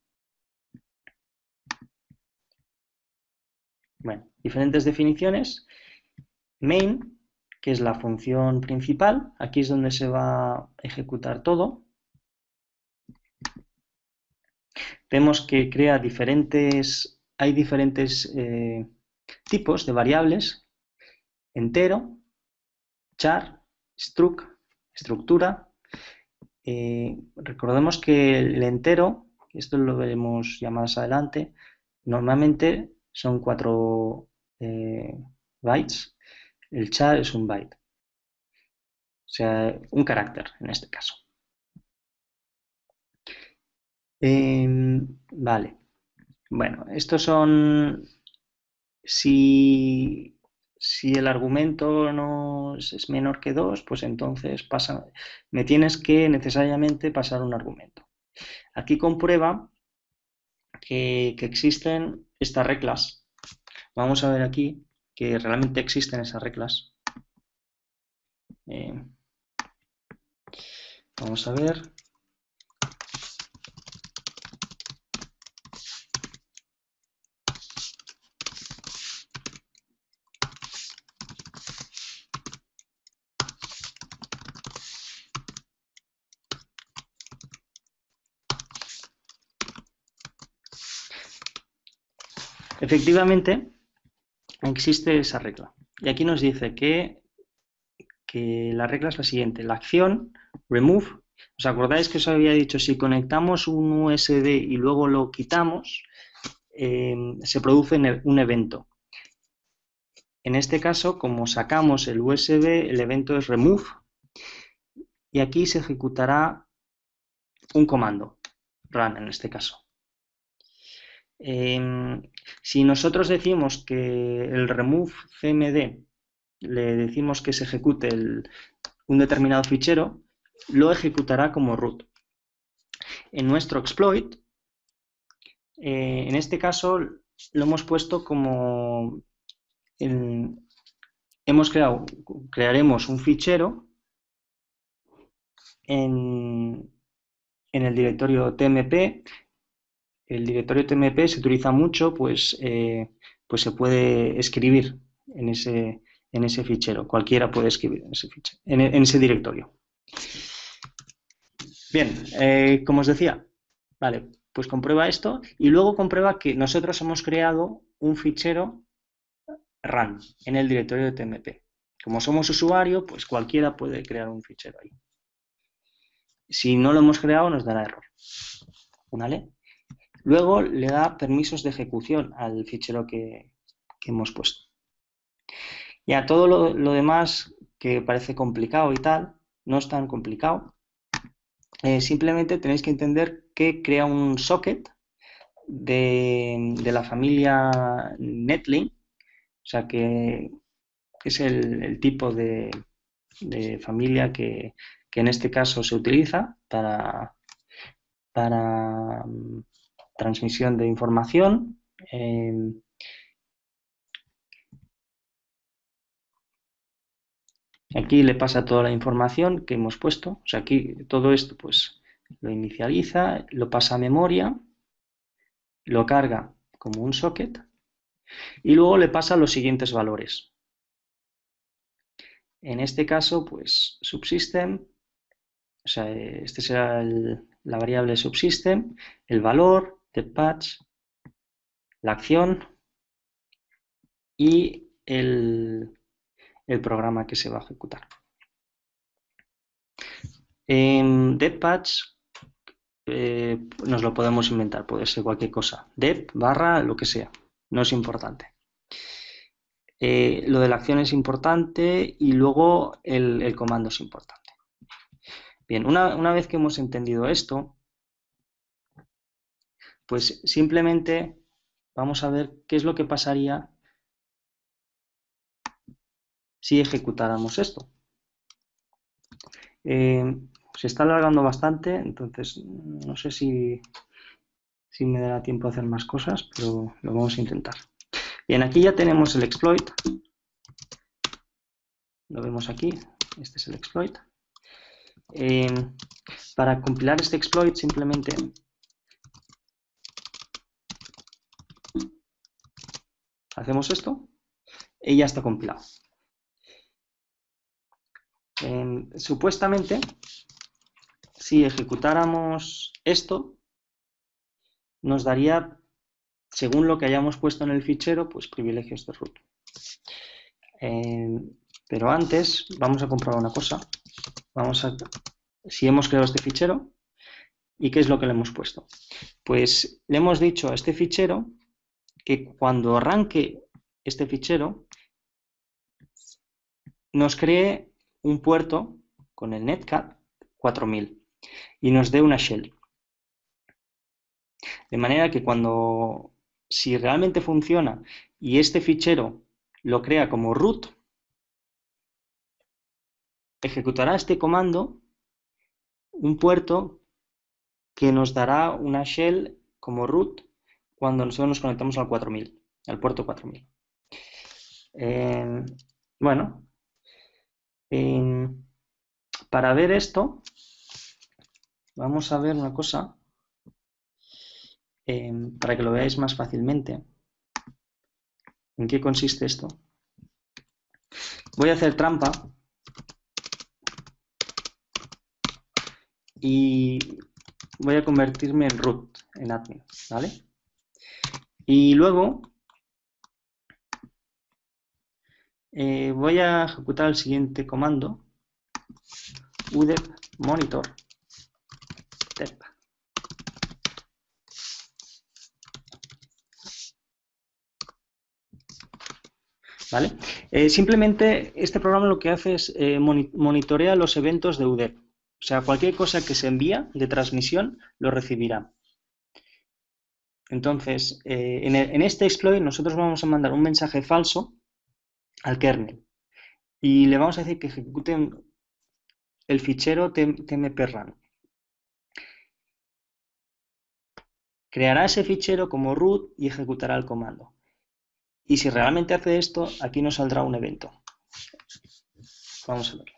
Bueno, diferentes definiciones. Main, que es la función principal, aquí es donde se va a ejecutar todo. Vemos que hay diferentes tipos de variables: entero, char, struct, estructura, recordemos que el entero, esto lo veremos ya más adelante, normalmente son 4 bytes, el char es un byte, o sea, un carácter en este caso. Vale, bueno, estos son, si el argumento no es menor que 2, pues entonces me tienes que necesariamente pasar un argumento. Aquí comprueba que existen estas reglas. Vamos a ver aquí que realmente existen esas reglas. Vamos a ver. Efectivamente, existe esa regla. Y aquí nos dice que la regla es la siguiente. La acción remove, ¿os acordáis que os había dicho si conectamos un USB y luego lo quitamos, se produce un evento? En este caso, como sacamos el USB, el evento es remove y aquí se ejecutará un comando, run en este caso. Si nosotros decimos que el remove cmd le decimos que se ejecute un determinado fichero, lo ejecutará como root. En nuestro exploit, en este caso lo hemos puesto como crearemos un fichero en el directorio tmp. El directorio tmp se utiliza mucho, pues se puede escribir en ese fichero. Cualquiera puede escribir en ese fichero, en ese directorio. Bien, como os decía, vale, pues comprueba esto y luego comprueba que nosotros hemos creado un fichero run en el directorio de tmp. Como somos usuario, pues cualquiera puede crear un fichero ahí. Si no lo hemos creado, nos dará error. ¿Vale? Luego le da permisos de ejecución al fichero que hemos puesto. Y a todo lo demás que parece complicado y tal, no es tan complicado. Simplemente tenéis que entender que crea un socket de la familia Netlink, o sea que es el tipo de familia que en este caso se utiliza para transmisión de información. Aquí le pasa toda la información que hemos puesto. O sea, aquí todo esto pues lo inicializa, lo pasa a memoria, lo carga como un socket y luego le pasa los siguientes valores. En este caso, pues subsystem, o sea, este será la variable subsystem, el valor, depatch, la acción y el programa que se va a ejecutar. En depatch nos lo podemos inventar, puede ser cualquier cosa. Dep, barra, lo que sea, no es importante. Lo de la acción es importante y luego el comando es importante. Bien, una vez que hemos entendido esto, pues simplemente vamos a ver qué es lo que pasaría si ejecutáramos esto. Se está alargando bastante, entonces no sé si me dará tiempo a hacer más cosas, pero lo vamos a intentar. Bien, aquí ya tenemos el exploit. Lo vemos aquí, este es el exploit. Para compilar este exploit simplemente hacemos esto y ya está compilado. Supuestamente, si ejecutáramos esto, nos daría, según lo que hayamos puesto en el fichero, pues privilegios de root. Pero antes vamos a comprobar una cosa. Vamos a si hemos creado este fichero y qué es lo que le hemos puesto. Pues le hemos dicho a este fichero que cuando arranque este fichero nos cree un puerto con el netcat 4000 y nos dé una shell. De manera que si realmente funciona y este fichero lo crea como root, ejecutará este comando, un puerto que nos dará una shell como root cuando nosotros nos conectamos al 4000, al puerto 4000. Bueno, para ver esto, vamos a ver una cosa, para que lo veáis más fácilmente. ¿En qué consiste esto? Voy a hacer trampa y voy a convertirme en root, en admin, ¿vale? Y luego voy a ejecutar el siguiente comando, udep monitor temp. ¿Vale? Simplemente este programa lo que hace es monitorea los eventos de udep. O sea, cualquier cosa que se envía de transmisión lo recibirá. Entonces, en este exploit nosotros vamos a mandar un mensaje falso al kernel y le vamos a decir que ejecuten el fichero tmprun. Creará ese fichero como root y ejecutará el comando. Y si realmente hace esto, aquí nos saldrá un evento. Vamos a verlo.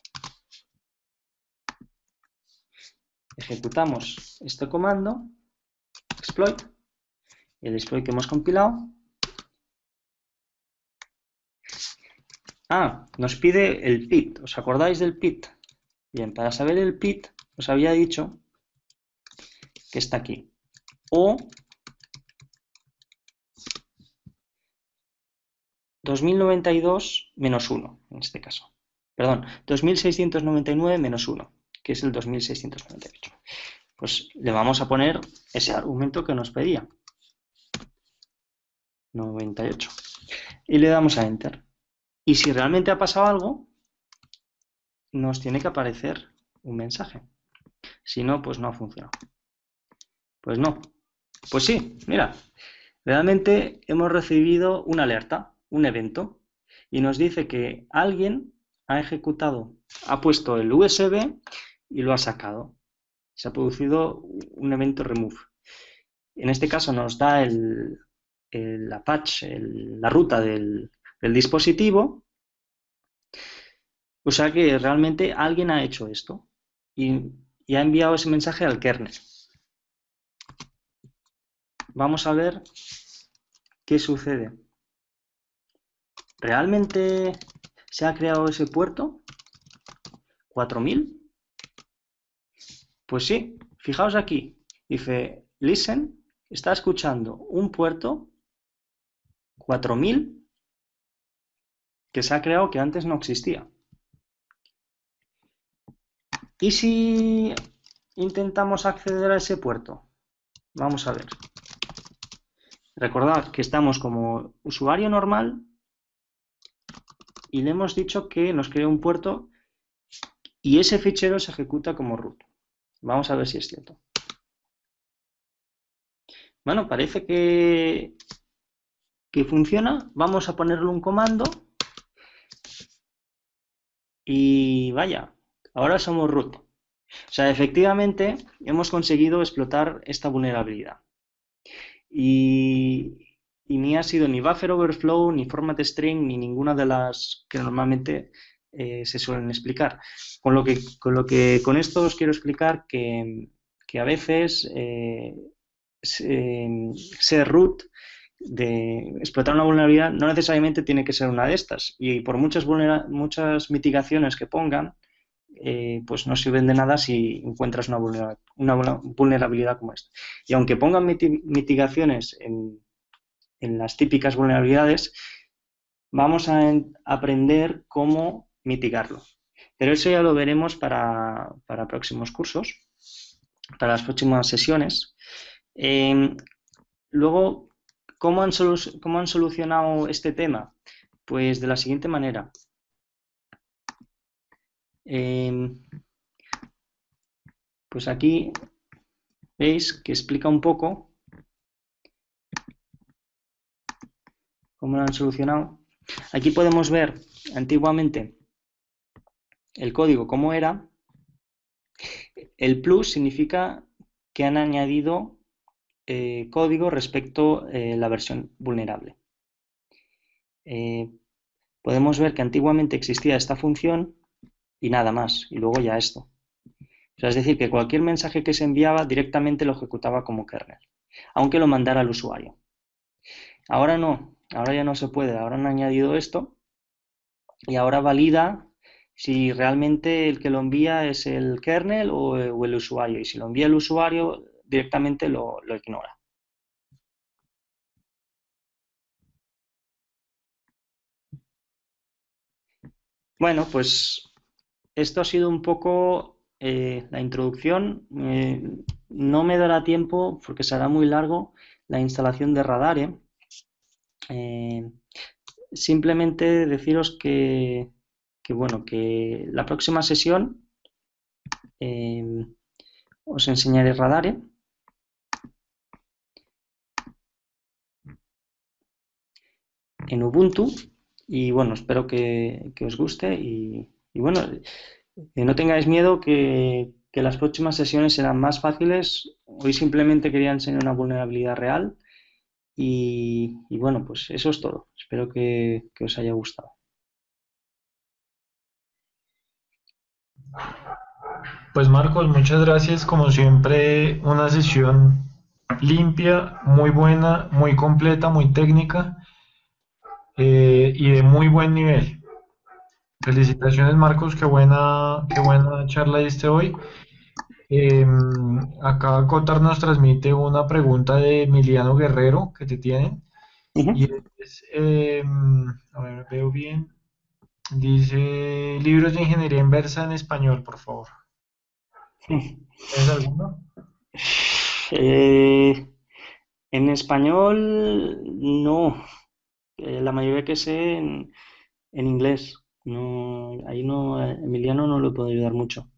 Ejecutamos este comando, exploit, el exploit que hemos compilado. Nos pide el PIT. ¿Os acordáis del PIT? Bien, para saber el PIT, os había dicho que está aquí. O 2092 menos 1, en este caso. Perdón, 2699 menos 1, que es el 2698. Pues le vamos a poner ese argumento que nos pedía. 98. Y le damos a Enter. Y si realmente ha pasado algo, nos tiene que aparecer un mensaje. Si no, pues no ha funcionado. Pues no. Pues sí, mira. Realmente hemos recibido una alerta, un evento, y nos dice que alguien ha ejecutado, ha puesto el USB y lo ha sacado. Se ha producido un evento remove. En este caso nos da la patch, la ruta del dispositivo. O sea que realmente alguien ha hecho esto y ha enviado ese mensaje al kernel. Vamos a ver qué sucede. ¿Realmente se ha creado ese puerto? ¿4000? Pues sí, fijaos aquí. Dice, listen, está escuchando un puerto 4000 que se ha creado que antes no existía. ¿Y si intentamos acceder a ese puerto? Vamos a ver. Recordad que estamos como usuario normal y le hemos dicho que nos cree un puerto y ese fichero se ejecuta como root. Vamos a ver si es cierto. Bueno, parece que funciona. Vamos a ponerle un comando y vaya, ahora somos root. O sea, efectivamente hemos conseguido explotar esta vulnerabilidad. Y ni ha sido ni buffer overflow, ni format string, ni ninguna de las que normalmente se suelen explicar. Con esto os quiero explicar que a veces ser root de explotar una vulnerabilidad no necesariamente tiene que ser una de estas. Y por muchas mitigaciones que pongan, pues no sirven de nada si encuentras una vulnerabilidad como esta. Y aunque pongan mitigaciones en las típicas vulnerabilidades, vamos a aprender cómo mitigarlo. Pero eso ya lo veremos para próximos cursos, para las próximas sesiones. Luego, ¿cómo han solucionado este tema? Pues de la siguiente manera. Pues aquí veis que explica un poco cómo lo han solucionado. Aquí podemos ver antiguamente el código cómo era. El plus significa que han añadido código respecto a la versión vulnerable. Podemos ver que antiguamente existía esta función y nada más, y luego ya esto. O sea, es decir, que cualquier mensaje que se enviaba directamente lo ejecutaba como kernel, aunque lo mandara al usuario. Ahora no, ahora ya no se puede, ahora han añadido esto y ahora valida si realmente el que lo envía es el kernel o el usuario, y si lo envía el usuario directamente lo ignora. Bueno, pues esto ha sido un poco la introducción. No me dará tiempo, porque será muy largo, la instalación de Radare. Simplemente deciros bueno, que la próxima sesión os enseñaré Radare. En Ubuntu, y bueno, espero que os guste y bueno, no tengáis miedo que las próximas sesiones serán más fáciles. Hoy simplemente quería enseñar una vulnerabilidad real y bueno, pues eso es todo. Espero que os haya gustado. Pues Marcos, muchas gracias. Como siempre, una sesión limpia, muy buena, muy completa, muy técnica y de muy buen nivel. Felicitaciones Marcos, qué buena charla diste hoy. Eh, Acá Cotar nos transmite una pregunta de Emiliano Guerrero que te tienen. Y Ujú. es, a ver, veo bien. Dice libros de ingeniería inversa en español, por favor. ¿Tienes alguno? Eh, en español, no. La mayoría que sé en inglés. No, ahí no, Emiliano no lo puedo ayudar mucho.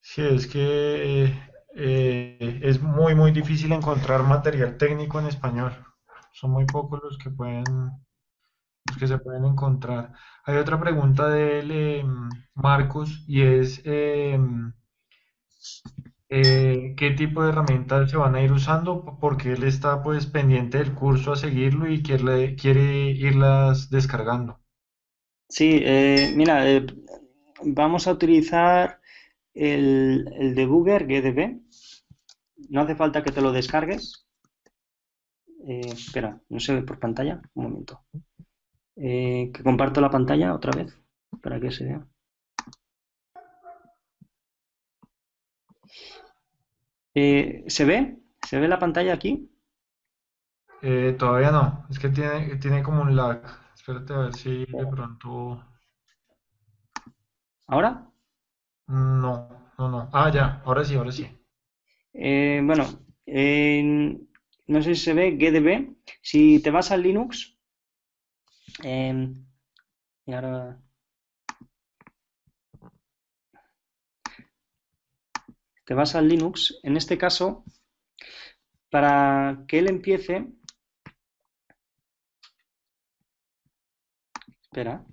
Sí, es que es muy difícil encontrar material técnico en español. Son muy pocos los que se pueden encontrar. Hay otra pregunta de él, Marcos, y es ¿qué tipo de herramientas se van a ir usando? Porque él está pues pendiente del curso a seguirlo y quiere irlas descargando. Sí, mira, vamos a utilizar el debugger GDB. No hace falta que te lo descargues. Espera, no se ve por pantalla. Un momento. Que comparto la pantalla otra vez para que se vea. ¿Se ve? ¿Se ve la pantalla aquí? Todavía no, es que tiene como un lag. Espérate a ver si de pronto... ¿Ahora? No. Ah, ya, ahora sí, ahora sí. Bueno, no sé si se ve GDB. Si te vas al Linux, y ahora te vas al Linux, en este caso, para que él empiece, espera,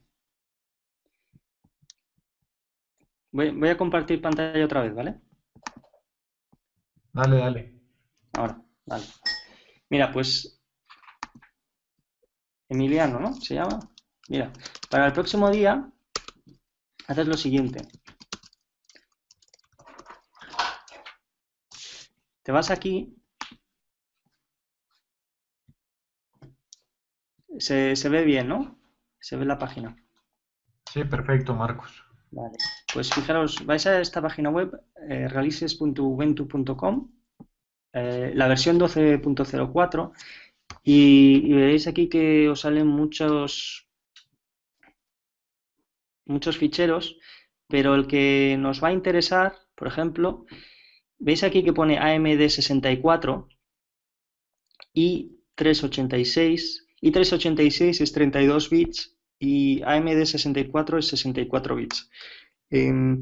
voy a compartir pantalla otra vez, ¿vale? Dale, dale. Ahora, vale. Mira, pues Emiliano, ¿no? Se llama. Mira, para el próximo día haces lo siguiente. Te vas aquí, se ve bien, ¿no? Se ve la página. Sí, perfecto, Marcos. Vale. Pues fijaros, vais a esta página web, releases.ubuntu.com, la versión 12.04, y veréis aquí que os salen muchos ficheros pero el que nos va a interesar, por ejemplo, veis aquí que pone AMD 64 y 386, y 386 es 32 bits y AMD 64 es 64 bits.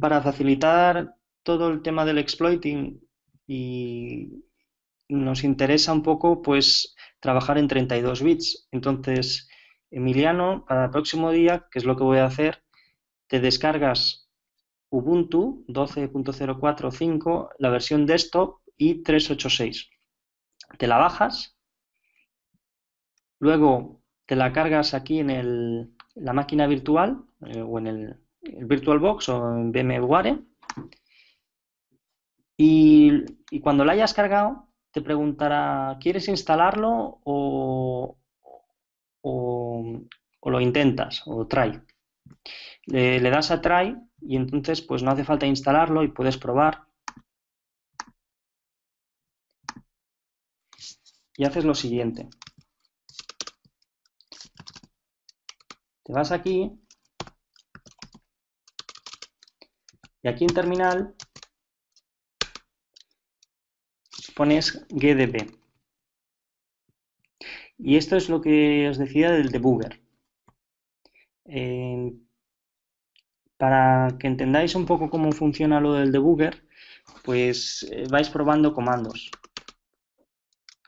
Para facilitar todo el tema del exploiting y nos interesa un poco pues trabajar en 32 bits. Entonces, Emiliano, para el próximo día, que es lo que voy a hacer, te descargas Ubuntu 12.045, la versión desktop y 386. Te la bajas, luego te la cargas aquí en la máquina virtual o en el VirtualBox o en VMware y cuando la hayas cargado te preguntará, ¿quieres instalarlo o, o lo intentas o try? Le das a try y entonces pues no hace falta instalarlo y puedes probar y haces lo siguiente. Te vas aquí y aquí en terminal pones gdb. Y esto es lo que os decía del debugger. Para que entendáis un poco cómo funciona lo del debugger, pues vais probando comandos.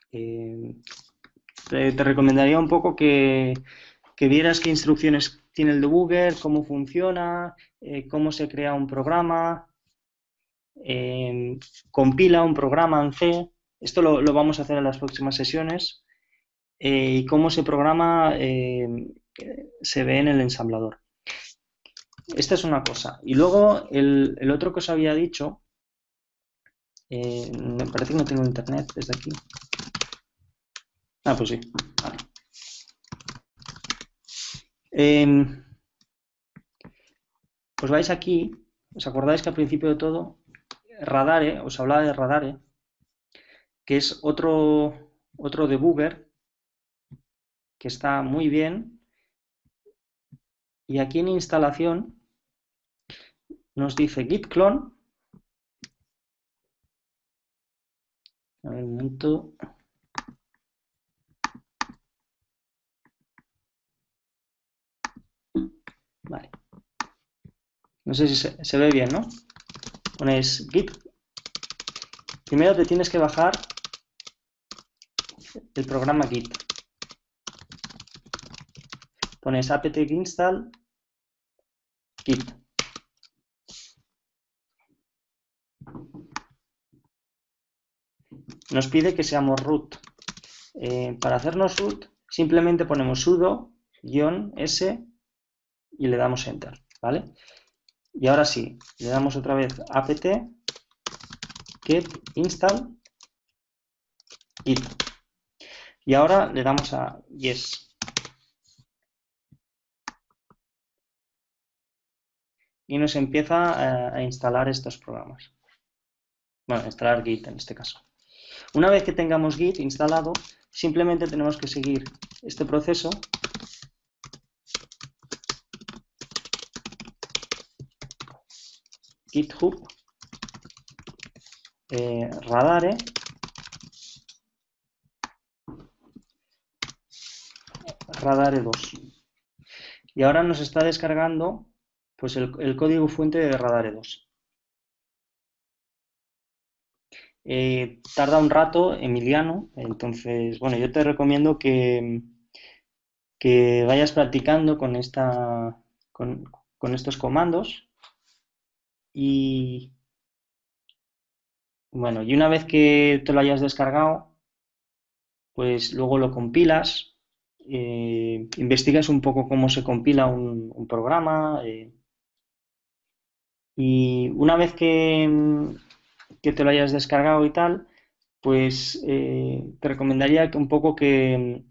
Te recomendaría un poco que vieras qué instrucciones tiene el debugger, cómo funciona, cómo se crea un programa, compila un programa en C. Esto lo vamos a hacer en las próximas sesiones. Y cómo se programa se ve en el ensamblador. Esta es una cosa. Y luego el otro que os había dicho, me parece que no tengo internet desde aquí. Ah, pues sí. Vale. Pues vais aquí, ¿os acordáis que al principio de todo, Radare, os hablaba de Radare, que es otro debugger que está muy bien. Y aquí en instalación nos dice git clone. A ver, un momento. Vale. No sé si se ve bien, ¿no? Pones git. Primero te tienes que bajar el programa git. Pones apt install git. Nos pide que seamos root. Para hacernos root, simplemente ponemos sudo-s y le damos enter, ¿vale? Y ahora sí, le damos otra vez apt get install git. Y ahora le damos a yes. Y nos empieza a instalar estos programas. Bueno, instalar Git en este caso. Una vez que tengamos Git instalado, simplemente tenemos que seguir este proceso. GitHub, Radare, Radare 2. Y ahora nos está descargando pues el código fuente de Radare 2. Tarda un rato, Emiliano, entonces, bueno, yo te recomiendo que vayas practicando con estos comandos y bueno, y una vez que te lo hayas descargado, pues luego lo compilas, investigas un poco cómo se compila un programa y una vez que te lo hayas descargado y tal, pues te recomendaría que un poco que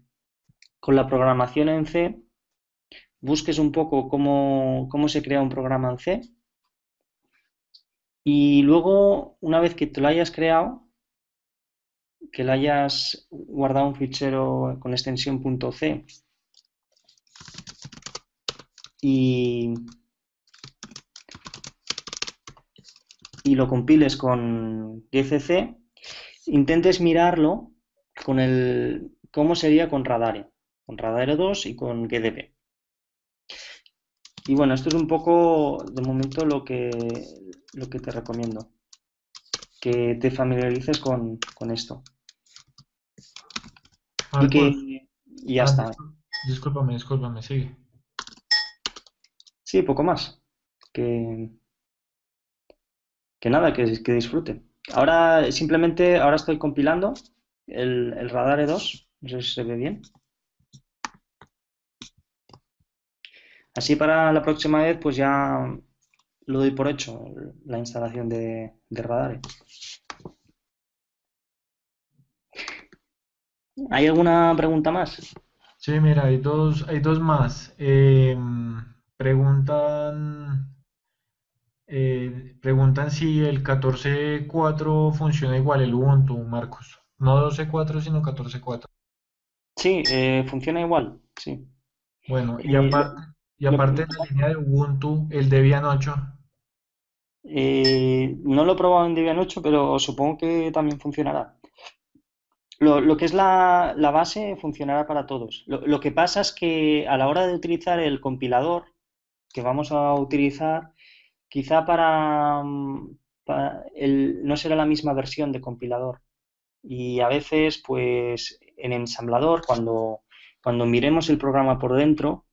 con la programación en C busques un poco cómo se crea un programa en C y luego, una vez que te lo hayas creado, que le hayas guardado un fichero con extensión .c y y lo compiles con GCC, intentes mirarlo cómo sería con Radare 2 y con GDB. Y bueno, esto es un poco, de momento, lo que te recomiendo, que te familiarices con esto. Y Marcos, y ya está. discúlpame, sigue. Sí, poco más. Que, que nada, que disfruten. Ahora estoy compilando el Radare 2, no sé si se ve bien. Así para la próxima vez, pues ya lo doy por hecho, la instalación de Radare. ¿Hay alguna pregunta más? Sí, mira, hay dos más. Preguntan si el 14.4 funciona igual el Ubuntu, Marcos. No 12.4, sino 14.4. Sí, funciona igual, sí. Bueno, Eh, lo- y lo- aparte de la línea de Ubuntu, el Debian 8. no lo he probado en Debian 8, pero supongo que también funcionará. Lo que es la base funcionará para todos. Lo que pasa es que a la hora de utilizar el compilador que vamos a utilizar, quizá no será la misma versión de compilador. Y a veces, pues, en ensamblador, cuando miremos el programa por dentro,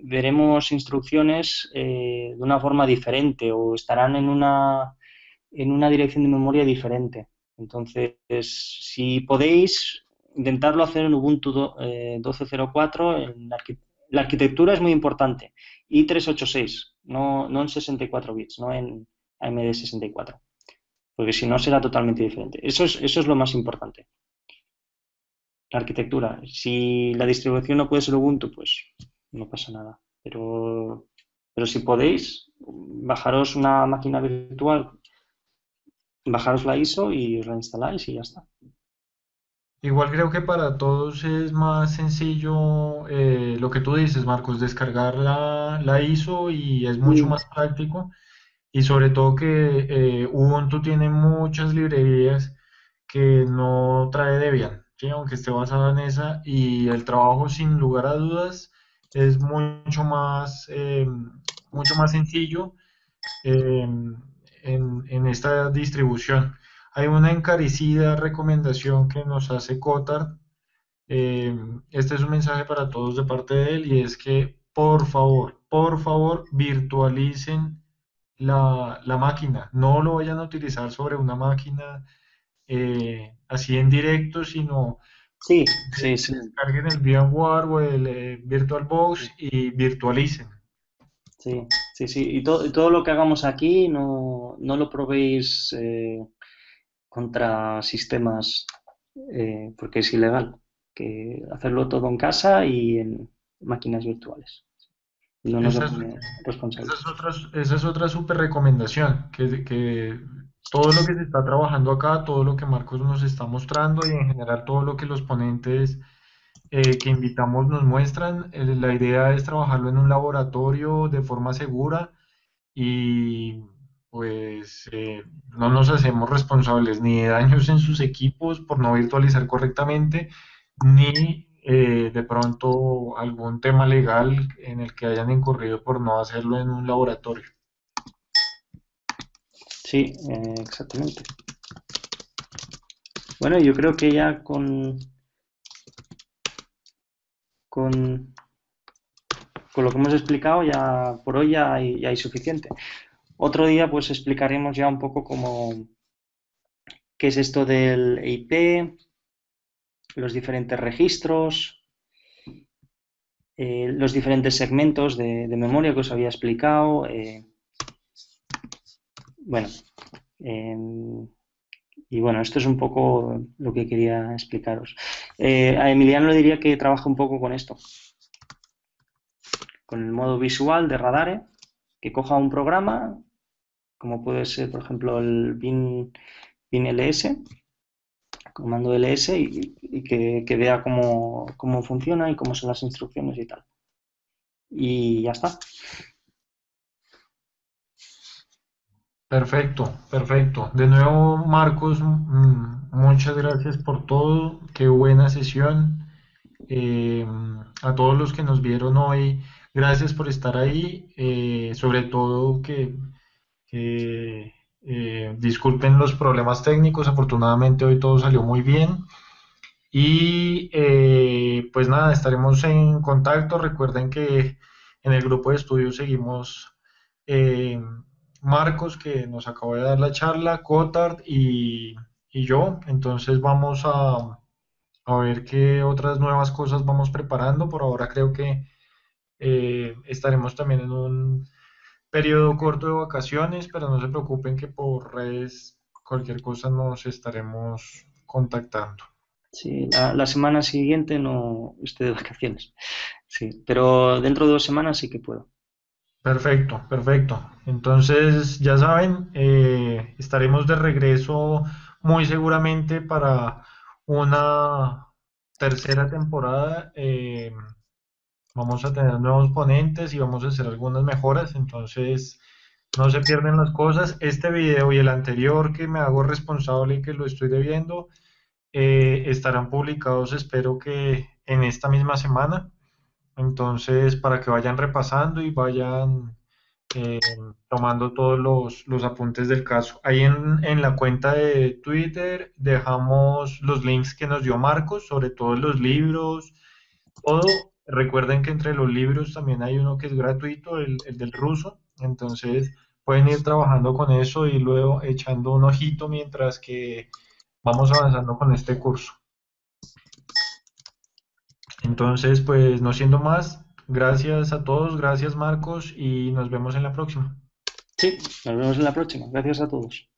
veremos instrucciones de una forma diferente o estarán en una dirección de memoria diferente. Entonces, si podéis, intentarlo hacer en Ubuntu 12.04, la arquitectura es muy importante. i386, no en 64 bits, no en AMD 64, porque si no será totalmente diferente. Eso es lo más importante, la arquitectura. Si la distribución no puede ser Ubuntu, pues no pasa nada. Pero si podéis, bajaros una máquina virtual, bajaros la ISO y os la instaláis y ya está. Igual creo que para todos es más sencillo lo que tú dices, Marcos, descargar la ISO y es mucho Sí, más práctico. Y sobre todo que Ubuntu tiene muchas librerías que no trae Debian, ¿sí? Aunque esté basada en esa, y el trabajo sin lugar a dudas es mucho más sencillo eh, en esta distribución. Hay una encarecida recomendación que nos hace Cotard. Este es un mensaje para todos de parte de él y es que por favor, virtualicen la máquina. No lo vayan a utilizar sobre una máquina así en directo, sino sí, sí, sí, descarguen el VMware o el VirtualBox y virtualicen. sí, sí, sí. Y todo lo que hagamos aquí no lo probéis contra sistemas porque es ilegal. Que hacerlo todo en casa y en máquinas virtuales. No nos Esa es, hacemos responsables. esa es otra súper recomendación, que todo lo que se está trabajando acá, todo lo que Marcos nos está mostrando y en general todo lo que los ponentes que invitamos nos muestran, la idea es trabajarlo en un laboratorio de forma segura y pues no nos hacemos responsables ni de daños en sus equipos por no virtualizar correctamente, ni de pronto algún tema legal en el que hayan incurrido por no hacerlo en un laboratorio. Sí, exactamente. Bueno, yo creo que ya con, con lo que hemos explicado, ya por hoy ya hay suficiente. Otro día pues explicaremos ya un poco qué es esto del EIP, los diferentes registros, los diferentes segmentos de memoria que os había explicado. Bueno, eh, y bueno, esto es un poco lo que quería explicaros. A Emiliano le diría que trabaje un poco con esto, con el modo visual de Radare, que coja un programa, como puede ser, por ejemplo, el bin ls, comando ls, y que vea cómo funciona y cómo son las instrucciones y tal. Y ya está. Perfecto, perfecto. De nuevo, Marcos, muchas gracias por todo. Qué buena sesión. Eh, a todos los que nos vieron hoy, gracias por estar ahí. Sobre todo que disculpen los problemas técnicos. Afortunadamente hoy todo salió muy bien. Y pues nada, estaremos en contacto. Recuerden que en el grupo de estudio seguimos eh, Marcos, que nos acabó de dar la charla, Cotard y yo. Entonces vamos a ver qué otras nuevas cosas vamos preparando. Por ahora creo que estaremos también en un periodo corto de vacaciones, pero no se preocupen que por redes cualquier cosa nos estaremos contactando. Sí, la semana siguiente no estoy de vacaciones. Sí, pero dentro de 2 semanas sí que puedo. Perfecto, perfecto. Entonces, ya saben, estaremos de regreso muy seguramente para una tercera temporada. Vamos a tener nuevos ponentes y vamos a hacer algunas mejoras. Entonces, no se pierden las cosas. Este video y el anterior que me hago responsable y que lo estoy debiendo, estarán publicados, espero que en esta misma semana. Entonces, para que vayan repasando y vayan eh, tomando todos los apuntes del caso. Ahí en la cuenta de Twitter dejamos los links que nos dio Marcos, sobre todo los libros, todo. Recuerden que entre los libros también hay uno que es gratuito, el del ruso. Entonces, pueden ir trabajando con eso y luego echando un ojito mientras que vamos avanzando con este curso. Entonces, pues no siendo más, gracias a todos, gracias Marcos y nos vemos en la próxima. Sí, nos vemos en la próxima. Gracias a todos.